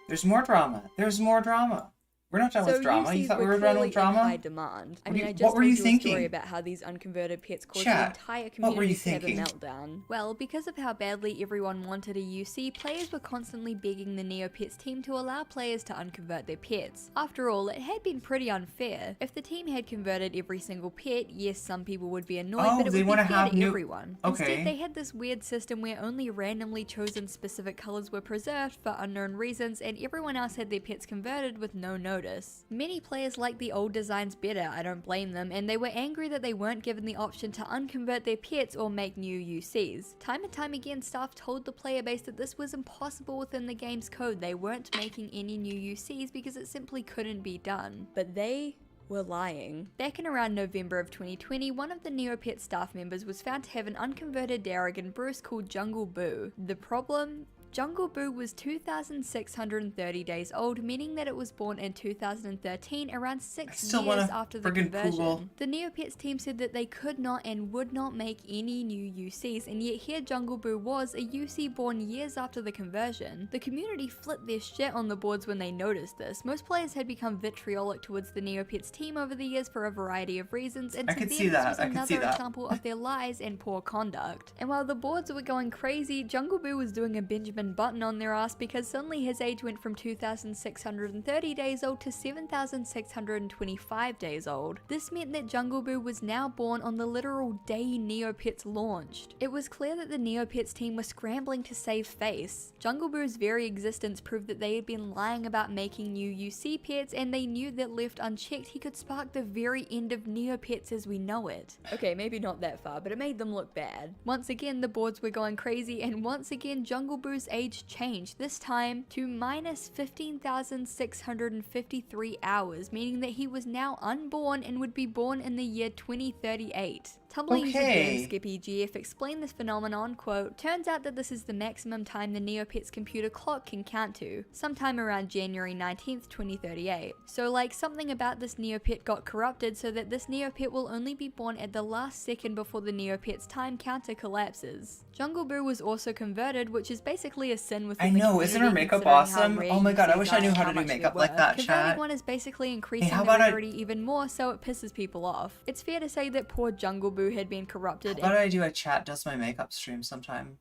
There's more drama. There's more drama. We're not done with drama. You UCs thought we were were done clearly with drama? in high demand. I What mean, do you- I just what were told you you a thinking? story about how these unconverted pets caused Chat, the entire what were you community to have a thinking? meltdown. Well, because of how badly everyone wanted a UC, players were constantly begging the Neopets team to allow players to unconvert their pets. After all, it had been pretty unfair. If the team had converted every single pet, yes, some people would be annoyed, but it they would be wanna fair have to new- everyone. Okay. Instead, they had this weird system where only randomly chosen specific colors were preserved for unknown reasons, and everyone else had their pets converted with no notice. Many players liked the old designs better, I don't blame them, and they were angry that they weren't given the option to unconvert their pets or make new UCs. Time and time again, staff told the player base that this was impossible within the game's code. They weren't making any new UCs because it simply couldn't be done. But they were lying. Back in around November of 2020, one of the Neopets staff members was found to have an unconverted Darrigan Bruce called Jungle Boo. The problem? Jungle Boo was 2,630 days old, meaning that it was born in 2013, around 6 years after the conversion. Google. The Neopets team said that they could not and would not make any new UCs, and yet here Jungle Boo was, a UC born years after the conversion. The community flipped their shit on the boards when they noticed this. Most players had become vitriolic towards the Neopets team over the years for a variety of reasons, and to them this was another example of their lies and poor conduct. And while the boards were going crazy, Jungle Boo was doing a Benjamin Button on their ass because suddenly his age went from 2,630 days old to 7,625 days old. This meant that Jungle Boo was now born on the literal day Neopets launched. It was clear that the Neopets team was scrambling to save face. Jungle Boo's very existence proved that they had been lying about making new UC pets, and they knew that left unchecked he could spark the very end of Neopets as we know it. Okay, maybe not that far, but it made them look bad. Once again, the boards were going crazy, and once again Jungle Boo's age changed, this time to minus 15,653 hours, meaning that he was now unborn and would be born in the year 2038. Tumblr user Okay. GameSkippy explained this phenomenon, quote, "Turns out that this is the maximum time the Neopets computer clock can count to, sometime around January 19th, 2038. So like something about this Neopet got corrupted so that this Neopet will only be born at the last second before the Neopet's time counter collapses." Jungle Boo was also converted, which is basically a sin within I the know, community. isn't her makeup considering how awesome? rare Oh my god, I UCs wish I are knew and how to do much they're makeup like worth. that, Converting chat. one is basically increasing how the about rarity even more, so it pisses people off. It's fair to say that poor Jungle Boo had been corrupted How about I do a chat does my makeup stream sometime?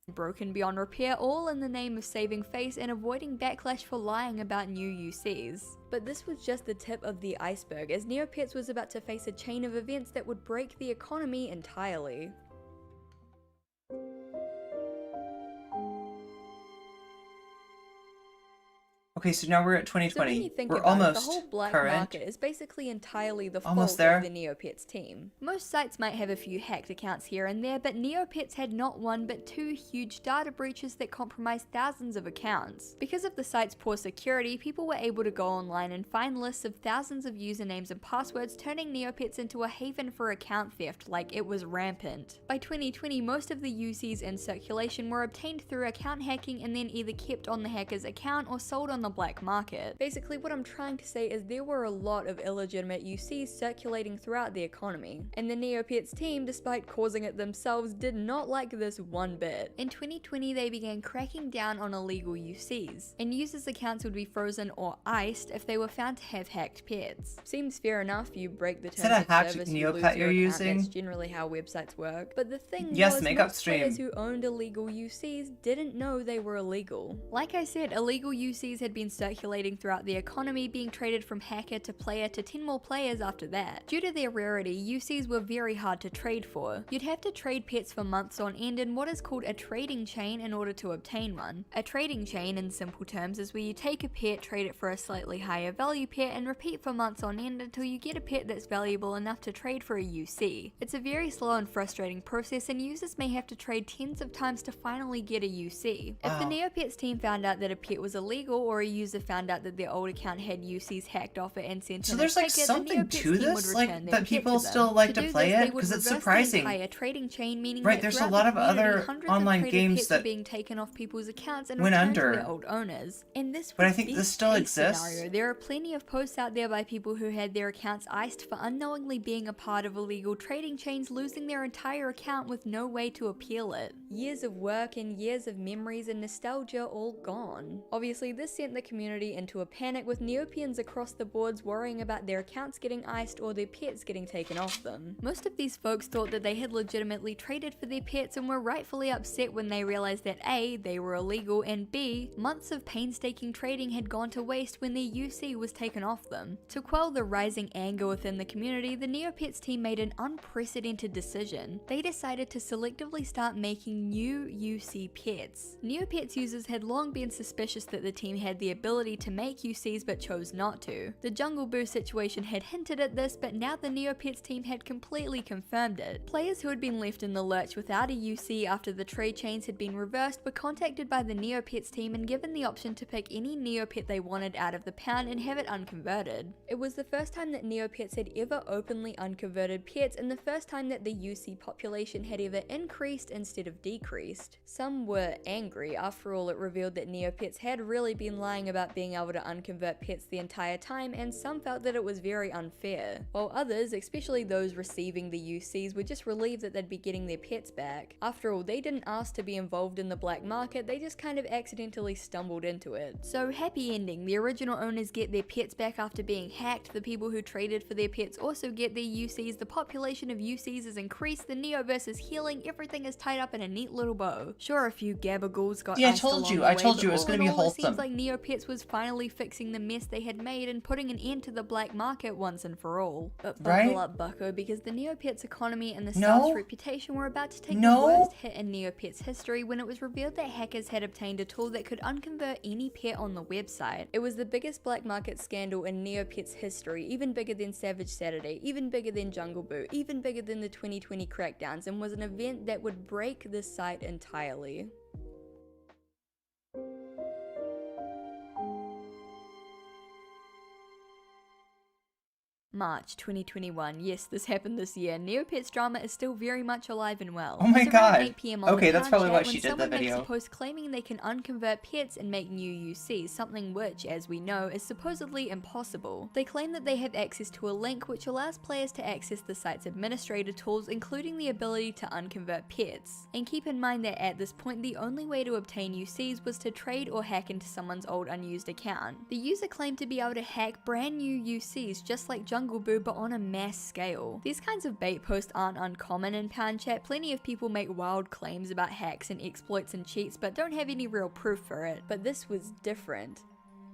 broken beyond repair, all in the name of saving face and avoiding backlash for lying about new UCs. But this was just the tip of the iceberg, as Neopets was about to face a chain of events that would break the economy entirely. Okay, so now we're at So when 2020. you think We're about it, the almost whole black current. market is basically entirely the Almost fault there. of the Neopets team. Most sites might have a few hacked accounts here and there, but Neopets had not one but two huge data breaches that compromised thousands of accounts. Because of the site's poor security, people were able to go online and find lists of thousands of usernames and passwords, turning Neopets into a haven for account theft like it was rampant. By 2020, most of the UCs in circulation were obtained through account hacking and then either kept on the hacker's account or sold on the black market. Basically, what I'm trying to say is there were a lot of illegitimate UCs circulating throughout the economy, and the Neopets team, despite causing it themselves, did not like this one bit. In 2020, they began cracking down on illegal UCs, and users' accounts would be frozen or iced if they were found to have hacked pets. Seems fair enough, you break the terms Is it a of hacked service, you lose Neopet your you're account. using? That's generally how websites work. But the thing Yes, was, makeup most players stream. who owned illegal UCs didn't know they were illegal. Like I said, illegal UCs had been circulating throughout the economy, being traded from hacker to 10 more players after that. Due to their rarity, UCs were very hard to trade for. You'd have to trade pets for months on end in what is called a trading chain in order to obtain one. A trading chain, in simple terms, is where you take a pet, trade it for a slightly higher value pet, and repeat for months on end until you get a pet that's valuable enough to trade for a UC. It's a very slow and frustrating process, and users may have to trade tens of times to finally get a UC. If the Neopets team found out that a pet was illegal, or a user found out that their old account had UCs hacked off it and sent So in a there's like ticket, something the Neopets to team this, would return like their that pet people to them. still like to do play this, they it would because it's reverse surprising. the entire trading chain, meaning Right, that there's a throughout lot the of community, other hundreds online of traded games pets that were being taken off people's accounts and went returned to under. their old owners. And this was But I think the this still case exists. scenario. There are plenty of posts out there by people who had their accounts iced for unknowingly being a part of illegal trading chains, losing their entire account with no way to appeal it. Years of work and years of memories and nostalgia all gone. Obviously, this sent the community into a panic, with Neopians across the boards worrying about their accounts getting iced or their pets getting taken off them. Most of these folks thought that they had legitimately traded for their pets and were rightfully upset when they realized that A, they were illegal, and B, months of painstaking trading had gone to waste when their UC was taken off them. To quell the rising anger within the community, the Neopets team made an unprecedented decision. They decided to selectively start making new UC pets. Neopets users had long been suspicious that the team had the ability to make UCs but chose not to. The Jungle Boo situation had hinted at this, but now the Neopets team had completely confirmed it. Players who had been left in the lurch without a UC after the trade chains had been reversed were contacted by the Neopets team and given the option to pick any Neopet they wanted out of the pound and have it unconverted. It was the first time that Neopets had ever openly unconverted pets, and the first time that the UC population had ever increased instead of decreased. Some were angry. After all, it revealed that Neopets had really been lying about being able to unconvert pets the entire time, and some felt that it was very unfair. While others, especially those receiving the UCs, were just relieved that they'd be getting their pets back. After all, they didn't ask to be involved in the black market, they just kind of accidentally stumbled into it. So happy ending, the original owners get their pets back after being hacked, the people who traded for their pets also get their UCs, the population of UCs is increased, the Neoverse is healing, everything is tied up in a neat little bow. Sure, a few gabagools got Yeah, I iced told along you, the I way, told but you it was all gonna in be all, it wholesome. seems like Neopets was finally fixing the mess they had made and putting an end to the black market once and for all. But buckle up, bucko, because the Neopets economy and the staff's reputation were about to take the worst hit in Neopets history when it was revealed that hackers had obtained a tool that could unconvert any pet on the website. It was the biggest black market scandal in Neopets history, even bigger than Savage Saturday, even bigger than Jungle Boo, even bigger than the 2020 crackdowns, and was an event that would break the site entirely. March 2021. Yes, this happened this year. Neopets drama is still very much alive and well. Oh my It's around god. 8 PM on Okay, the that's town probably chat why when she did the someone makes video. a post claiming they can unconvert pets and make new UCs, something which, as we know, is supposedly impossible. They claim that they have access to a link which allows players to access the site's administrator tools, including the ability to unconvert pets. And keep in mind that at this point, the only way to obtain UCs was to trade or hack into someone's old unused account. The user claimed to be able to hack brand new UCs just like Jungle Boo, but on a mass scale. These kinds of bait posts aren't uncommon in Pound Chat. Plenty of people make wild claims about hacks and exploits and cheats, but don't have any real proof for it. But this was different.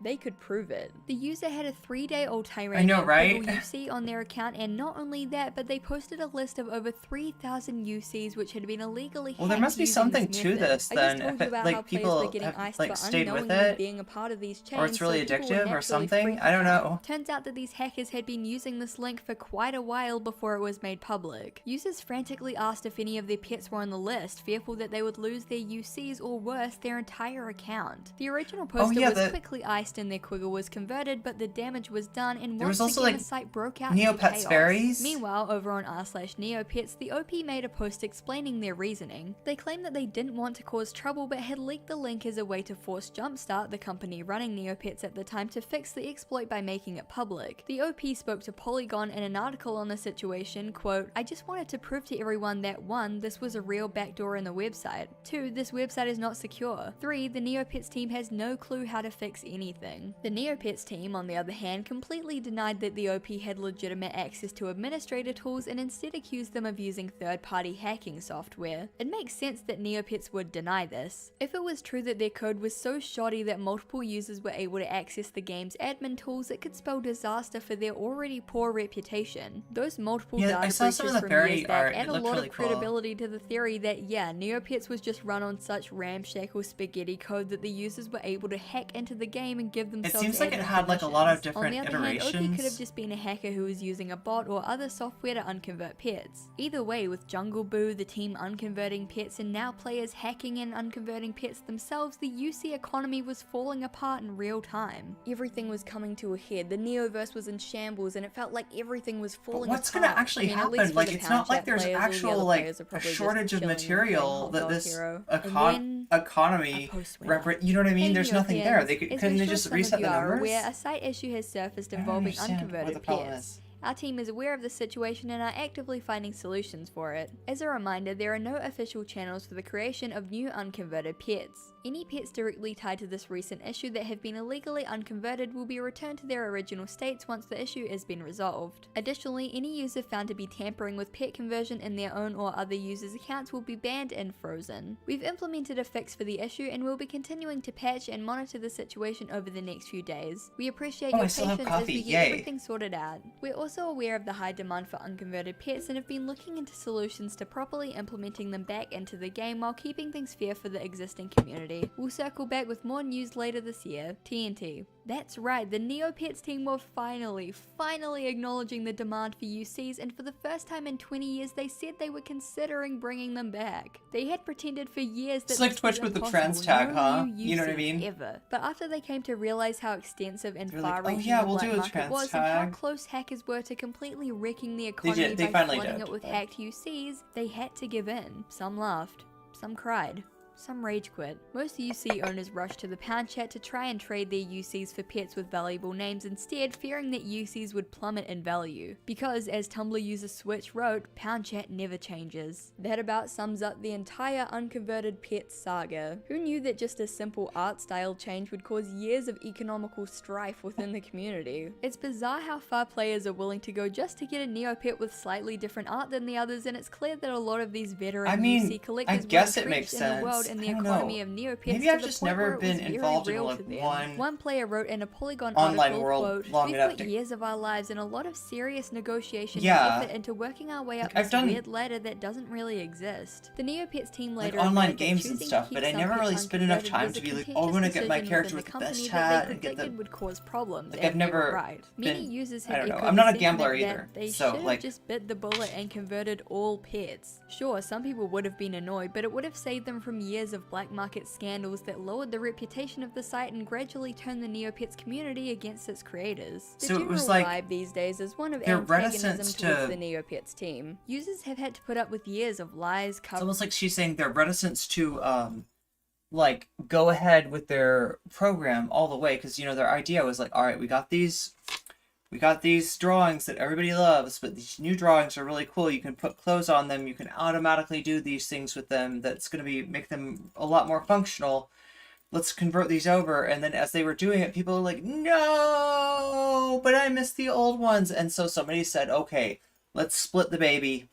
They could prove it. The user had a 3-day-old I know, right? UC on their account, and not only that, but they posted a list of over 3,000 UCs which had been illegally hacked. Well, there must be using something this to method. this I then, just told if you it, about how like players people were getting have iced like for stayed with unknowingly it, being a part of these chains, or it's really so people were addictive or naturally something. freaking I don't out. know. Turns out that these hackers had been using this link for quite a while before it was made public. Users frantically asked if any of their pets were on the list, fearful that they would lose their UCs or worse, their entire account. The original poster was quickly iced and their Quiggle was converted, but the damage was done, and There was once also, again like, the site broke out into Neopets chaos. fairies. Meanwhile, over on r/Neopets, the OP made a post explaining their reasoning. They claimed that they didn't want to cause trouble but had leaked the link as a way to force Jumpstart, the company running Neopets at the time, to fix the exploit by making it public. The OP spoke to Polygon in an article on the situation, quote, "I just wanted to prove to everyone that 1. This was a real backdoor in the website, 2. This website is not secure, 3. The Neopets team has no clue how to fix anything." The Neopets team, on the other hand, completely denied that the OP had legitimate access to administrator tools and instead accused them of using third-party hacking software. It makes sense that Neopets would deny this. If it was true that their code was so shoddy that multiple users were able to access the game's admin tools, it could spell disaster for their already poor reputation. Those multiple data I saw some breaches of the from fairy years back art. add It a looked lot really of cool. credibility to the theory that, yeah, Neopets was just run on such ramshackle spaghetti code that the users were able to hack into the game and give themselves It seems like it admin had like a lot of permissions. different On the other hand, OP could have iterations. just been a hacker who was using a bot or other software to unconvert pets. Either way, with Jungle Boo, the team unconverting pets, and now players hacking and unconverting pets themselves, the UC economy was falling apart in real time. Everything was coming to a head. The Neoverse was in shambles, and it felt like everything was But falling what's apart. gonna actually at least happen? for Like, the it's Pound not like Chat there's players, all the actual other like players are a probably just shortage of chilling and playing material Hot that Dog this Hero. And then economy post went up. you know what I mean? Hey, There's nothing there. They Europeans, couldn't as they I'm sure just some of reset you the are numbers? aware, a site issue has surfaced I don't involving understand what unconverted the problem pets. is. Our team is aware of the situation and are actively finding solutions for it. As a reminder, there are no official channels for the creation of new unconverted pets. Any pets directly tied to this recent issue that have been illegally unconverted will be returned to their original states once the issue has been resolved. Additionally, any user found to be tampering with pet conversion in their own or other users' accounts will be banned and frozen. We've implemented a fix for the issue and will be continuing to patch and monitor the situation over the next few days. We appreciate your I still have patience as coffee, we get yay. everything sorted out. We're also aware of the high demand for unconverted pets and have been looking into solutions to properly implementing them back into the game while keeping things fair for the existing community. We'll circle back with more news later this year. TNT. That's right, the Neopets team were finally acknowledging the demand for UCs, and for the first time in 20 years they said they were considering bringing them back. They had pretended for years that It's like this Twitch was with the impossible, trans tag, no huh? new You know what I UCs mean? Ever. But after they came to realize how extensive and They're like, oh far-reaching yeah, the we'll black do a market trans was and how tag. close hackers were to completely wrecking the economy They by finally flooding did. it with hacked UCs, they had to give in. Some laughed, some cried. Some rage quit. Most UC owners rushed to the Pound Chat to try and trade their UCs for pets with valuable names instead, fearing that UCs would plummet in value. Because, as Tumblr user Switch wrote, Pound Chat never changes. That about sums up the entire unconverted pets saga. Who knew that just a simple art style change would cause years of economical strife within the community? It's bizarre how far players are willing to go just to get a Neopet with slightly different art than the others, and it's clear that a lot of these veteran UC collectors I guess were it makes entrenched in the world sense. and I the don't economy know. of Neopets Maybe to I've the just point never where it was been very involved in real like to them. One player wrote in a Polygon online article, world quote, long "We've enough put to years of our lives and a lot of serious negotiation Yeah. and effort into working our way up I've this done weird ladder that doesn't really exist." The Neopets team like later online admitted that games and choosing stuff, to but keep I some never pets really spent enough unconverted time was to a be like, contentious oh, I'm gonna get my decision character within with the company best that chat they and get the. predicted would cause problems, Like, and I've they were never right. Many been- users I have don't know. echoed I'm not the a gambler sentiment either, that they so, should like- have just bit the bullet and converted all pets. Sure, some people would have been annoyed, but it would have saved them from years of black market scandals that lowered the reputation of the site and gradually turned the Neopets community against its creators. The So it general was like vibe these days is one of their antagonism reticence towards to- the Neopets team. Users have had to put up with years of lies, It's almost like she's saying their reticence to like go ahead with their program all the way, because their idea was like, all right, we got these drawings that everybody loves, but these new drawings are really cool. You can put clothes on them, you can automatically do these things with them that's going to make them a lot more functional. Let's convert these over. And then as they were doing it, people were like, no, but I miss the old ones. And so somebody said, okay, let's split the baby.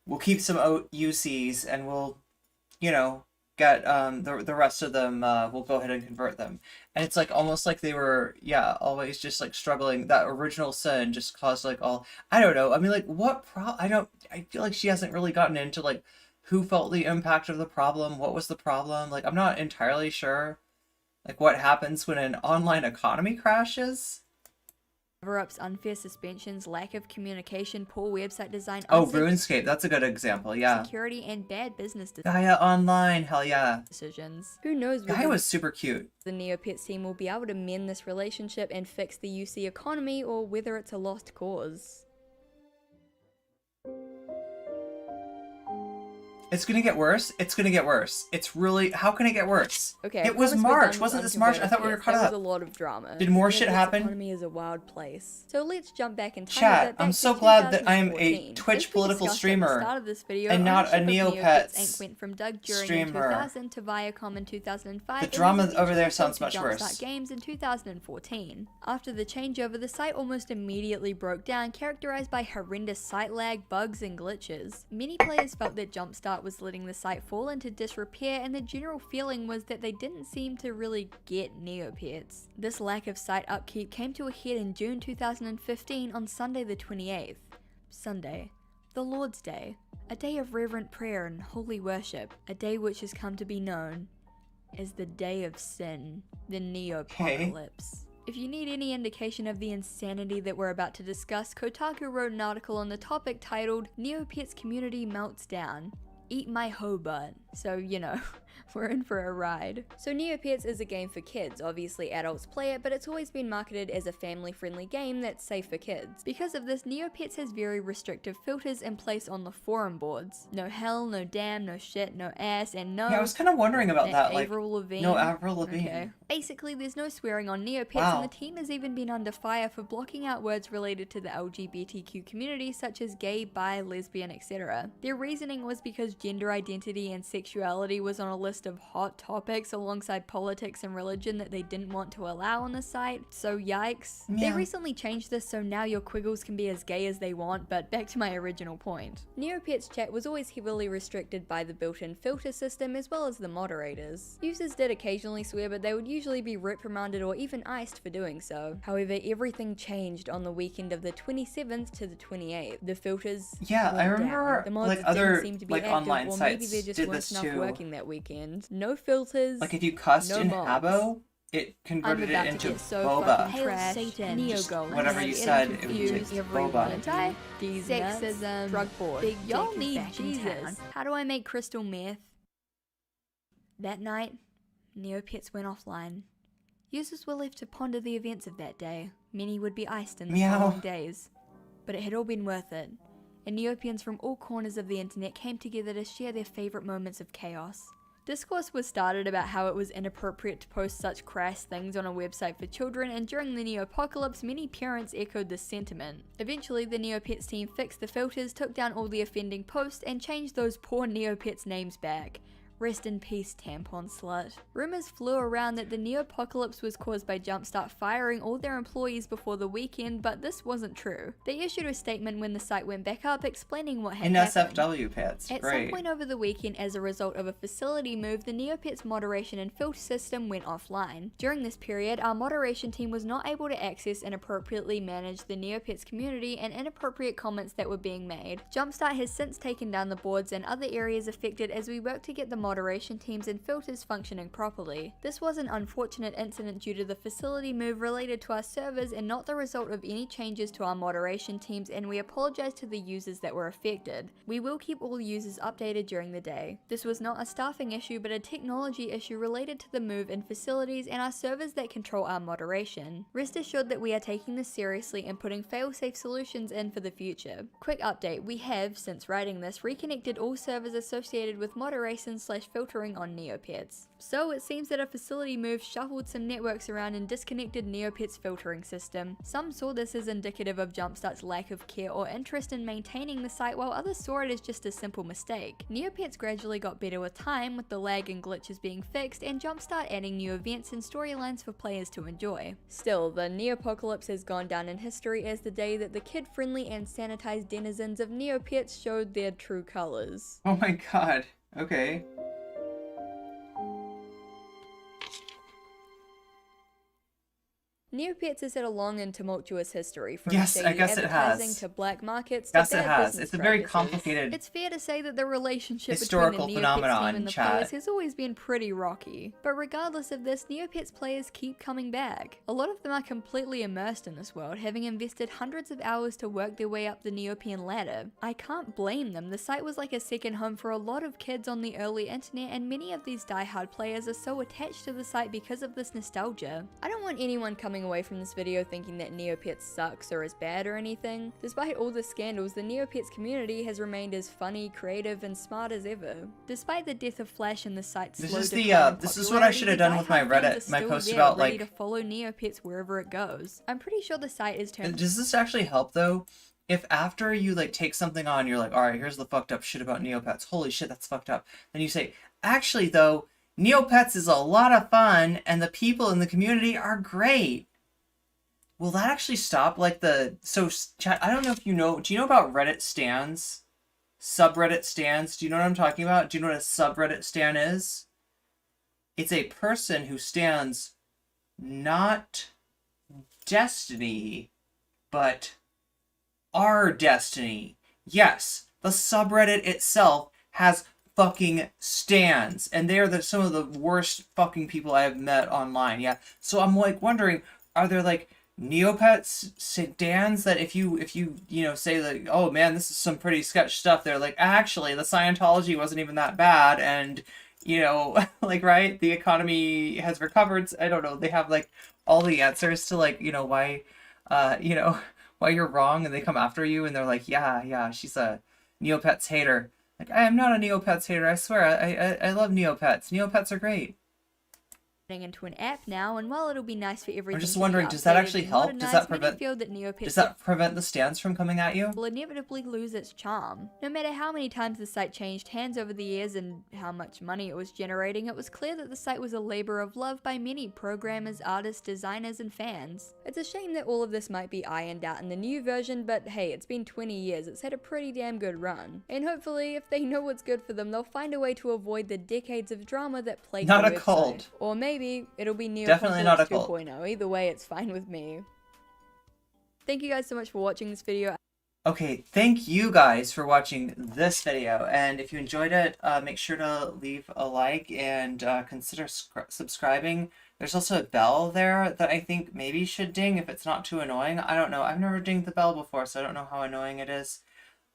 We'll keep some UCs and we'll, get the rest of them, we'll go ahead and convert them. And it's like almost like they were, always just like struggling. That original sin just caused like I don't know. I mean, like I feel like she hasn't really gotten into like who felt the impact of the problem, what was the problem. Like, I'm not entirely sure like what happens when an online economy crashes. cover-ups, unfair suspensions, lack of communication, poor website design, RuneScape, that's a good example, yeah. security, and bad business Gaia Online, hell yeah. decisions. Who knows Gaia whether was super cute. the Neopets team will be able to mend this relationship and fix the UC economy, or whether it's a lost cause. It's gonna get worse. It's gonna get worse. It's really... How can it get worse? Okay, It was March. Wasn't this March? I thought we were caught That up. was a lot of drama. Did more shit Neopets happen? economy is a wild place. So let's jump back in time. Chat, back I'm to so glad that I am a 2014. Twitch As we political discussed streamer at the start of this video, and not a ownership of Neopets Inc. went from Doug During in streamer. 2000 to Viacom in 2005. The and drama was over there eventually sounds sold to much Jumpstart worse. Games in 2014. After the changeover, the site almost immediately broke down, characterized by horrendous site lag, bugs, and glitches. Many players felt that Jumpstart was letting the site fall into disrepair, and the general feeling was that they didn't seem to really get Neopets. This lack of site upkeep came to a head in June 2015 on Sunday the 28th. Sunday, the Lord's Day, a day of reverent prayer and holy worship, a day which has come to be known as the Day of Sin, the Neopocalypse. If you need any indication of the insanity that we're about to discuss, Kotaku wrote an article on the topic titled Neopets Community Melts Down. Eat my hoe butt. So, we're in for a ride. So Neopets is a game for kids. Obviously adults play it, but it's always been marketed as a family-friendly game that's safe for kids. Because of this, Neopets has very restrictive filters in place on the forum boards. No hell, no damn, no shit, no ass, and no... Yeah, I was kind of wondering about that, like... Avril Lavigne. No, Avril Lavigne. Okay. Basically, there's no swearing on Neopets, Wow. and the team has even been under fire for blocking out words related to the LGBTQ community, such as gay, bi, lesbian, etc. Their reasoning was because gender identity and sexuality was on a list of hot topics alongside politics and religion that they didn't want to allow on the site, so yikes. Yeah. They recently changed this so now your quiggles can be as gay as they want, but back to my original point. Neopets chat was always heavily restricted by the built-in filter system as well as the moderators. Users did occasionally swear, but they would usually be reprimanded or even iced for doing so. However, everything changed on the weekend of the 27th to the 28th. The filters Yeah, I went remember, down. The mods like, didn't other, seem to be like, active, online or maybe sites there just did weren't this enough too. working that weekend. No filters. Like, if you cussed No in mods. Habbo, it I'm converted about it to into get so boba. fucking Hail trash. Satan. Neo Just goals. whatever you said, it would confused take everyone. boba. Anti, sexism, drug board. Big Y'all Jake is need back in Jesus. town. How do I make crystal meth? That night, Neopets went offline. Users were left to ponder the events of that day. Many would be iced in the Meow. following days. But it had all been worth it. And Neopians from all corners of the internet came together to share their favourite moments of chaos. Discourse was started about how it was inappropriate to post such crass things on a website for children, and during the Neopocalypse, many parents echoed this sentiment. Eventually, the Neopets team fixed the filters, took down all the offending posts, and changed those poor Neopets names back. Rest in peace, tampon slut. Rumors flew around that the Neopocalypse was caused by Jumpstart firing all their employees before the weekend, but this wasn't true. They issued a statement when the site went back up explaining what had In happened. SFW pets, At great. some point over the weekend, as a result of a facility move, the Neopets moderation and filter system went offline. During this period, our moderation team was not able to access and appropriately manage the Neopets community and inappropriate comments that were being made. Jumpstart has since taken down the boards and other areas affected as we work to get the moderation teams and filters functioning properly. This was an unfortunate incident due to the facility move related to our servers and not the result of any changes to our moderation teams, and we apologize to the users that were affected. We will keep all users updated during the day. This was not a staffing issue but a technology issue related to the move in facilities and our servers that control our moderation. Rest assured that we are taking this seriously and putting fail-safe solutions in for the future. Quick update, we have, since writing this, reconnected all servers associated with moderation/filtering on Neopets. So it seems that a facility move shuffled some networks around and disconnected Neopets' filtering system. Some saw this as indicative of Jumpstart's lack of care or interest in maintaining the site, while others saw it as just a simple mistake. Neopets gradually got better with time, with the lag and glitches being fixed, and Jumpstart adding new events and storylines for players to enjoy. Still, the Neopocalypse has gone down in history as the day that the kid-friendly and sanitized denizens of Neopets showed their true colors. Oh my god. Okay. Neopets has had a long and tumultuous history, from Yes, shady I guess it advertising has. to black markets Yes, to it bad has. business It's a very practices. complicated It's fair to say that the relationship historical between the Neopets phenomenon, team and the chat. players has always been pretty rocky. But regardless of this, Neopets players keep coming back. A lot of them are completely immersed in this world, having invested hundreds of hours to work their way up the Neopian ladder. I can't blame them. The site was like a second home for a lot of kids on the early internet, and many of these die-hard players are so attached to the site because of this nostalgia. I don't want anyone coming away from this video thinking that Neopets sucks or is bad or anything. Despite all the scandals, the Neopets community has remained as funny, creative, and smart as ever. Despite the death of Flash and the site's slow decline in this is what I should have done with my popularity, the Reddit, my die-hard post fans are about still there, ready like. to follow Neopets wherever it goes. I'm pretty sure the site is turned. Does this actually help though? If after you like take something on, you're like, all right, here's the fucked up shit about Neopets. Holy shit, that's fucked up. Then you say, actually though, Neopets is a lot of fun, and the people in the community are great. Will that actually stop like the chat? I don't know if you know. Do you know about Reddit stans? Subreddit stans? Do you know what I'm talking about? Do you know what a subreddit stan is? It's a person who stands not Destiny, but our Destiny. Yes, the subreddit itself has fucking stans, and they are some of the worst fucking people I have met online. Yeah, so I'm like wondering, are there like Neopets stans that if you say like, oh man, this is some pretty sketch stuff, they're like, actually the Scientology wasn't even that bad, and like, right, the economy has recovered. I don't know, they have like all the answers to like why why you're wrong, and they come after you and they're like, yeah, she's a Neopets hater. Like, I am not a Neopets hater, I swear. I love Neopets. Neopets are great. Into an app now, and while it'll be nice for everything I'm just to be wondering, does that updated actually and help? Does that modernized, many prevent feel that Neopets Does that prevent the stans from coming at you? will inevitably lose its charm. No matter how many times the site changed hands over the years and how much money it was generating, it was clear that the site was a labor of love by many programmers, artists, designers, and fans. It's a shame that all of this might be ironed out in the new version, but hey, it's been 20 years, it's had a pretty damn good run. And hopefully, if they know what's good for them, they'll find a way to avoid the decades of drama that plagued Not the a website. cult. Or maybe it'll be Definitely not a Neopocalypse cult. 2.0. Either way, it's fine with me. Thank you guys so much for watching this video. Okay, thank you guys for watching this video, and if you enjoyed it, make sure to leave a like and consider subscribing. There's also a bell there that I think maybe should ding if it's not too annoying. I don't know. I've never dinged the bell before, so I don't know how annoying it is.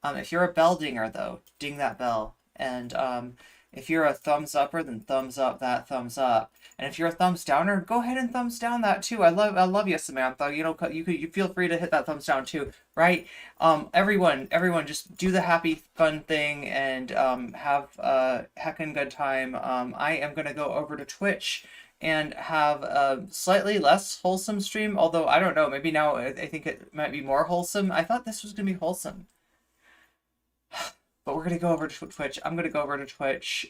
If you're a bell dinger, though, ding that bell. And if you're a thumbs upper, then thumbs up that thumbs up. And if you're a thumbs downer, go ahead and thumbs down that too. I love you, Samantha. You feel free to hit that thumbs down too, right? Everyone, just do the happy fun thing and have a heckin' good time. I am gonna go over to Twitch and have a slightly less wholesome stream. Although I don't know, maybe now I think it might be more wholesome. I thought this was gonna be wholesome. But we're going to go over to Twitch. I'm going to go over to Twitch.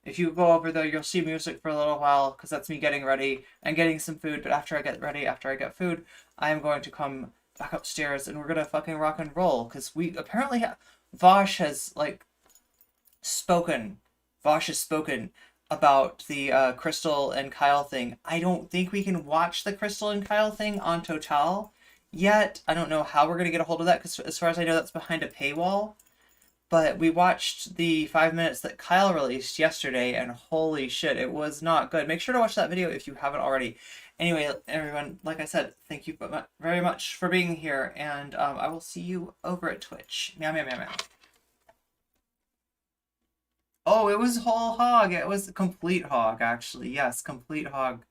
If you go over there, you'll see music for a little while, because that's me getting ready and getting some food. But after I get ready, after I get food, I am going to come back upstairs, and we're going to fucking rock and roll. Because we apparently have... Vosh has, like, spoken. Vosh has spoken about the Crystal and Kyle thing. I don't think we can watch the Crystal and Kyle thing on Total yet. I don't know how we're going to get a hold of that, because as far as I know, that's behind a paywall. But we watched the 5 minutes that Kyle released yesterday, and holy shit, it was not good. Make sure to watch that video if you haven't already. Anyway, everyone, like I said, thank you very much for being here, and I will see you over at Twitch. Meow, meow, meow, meow. Oh, it was whole hog. It was complete hog, actually. Yes, complete hog.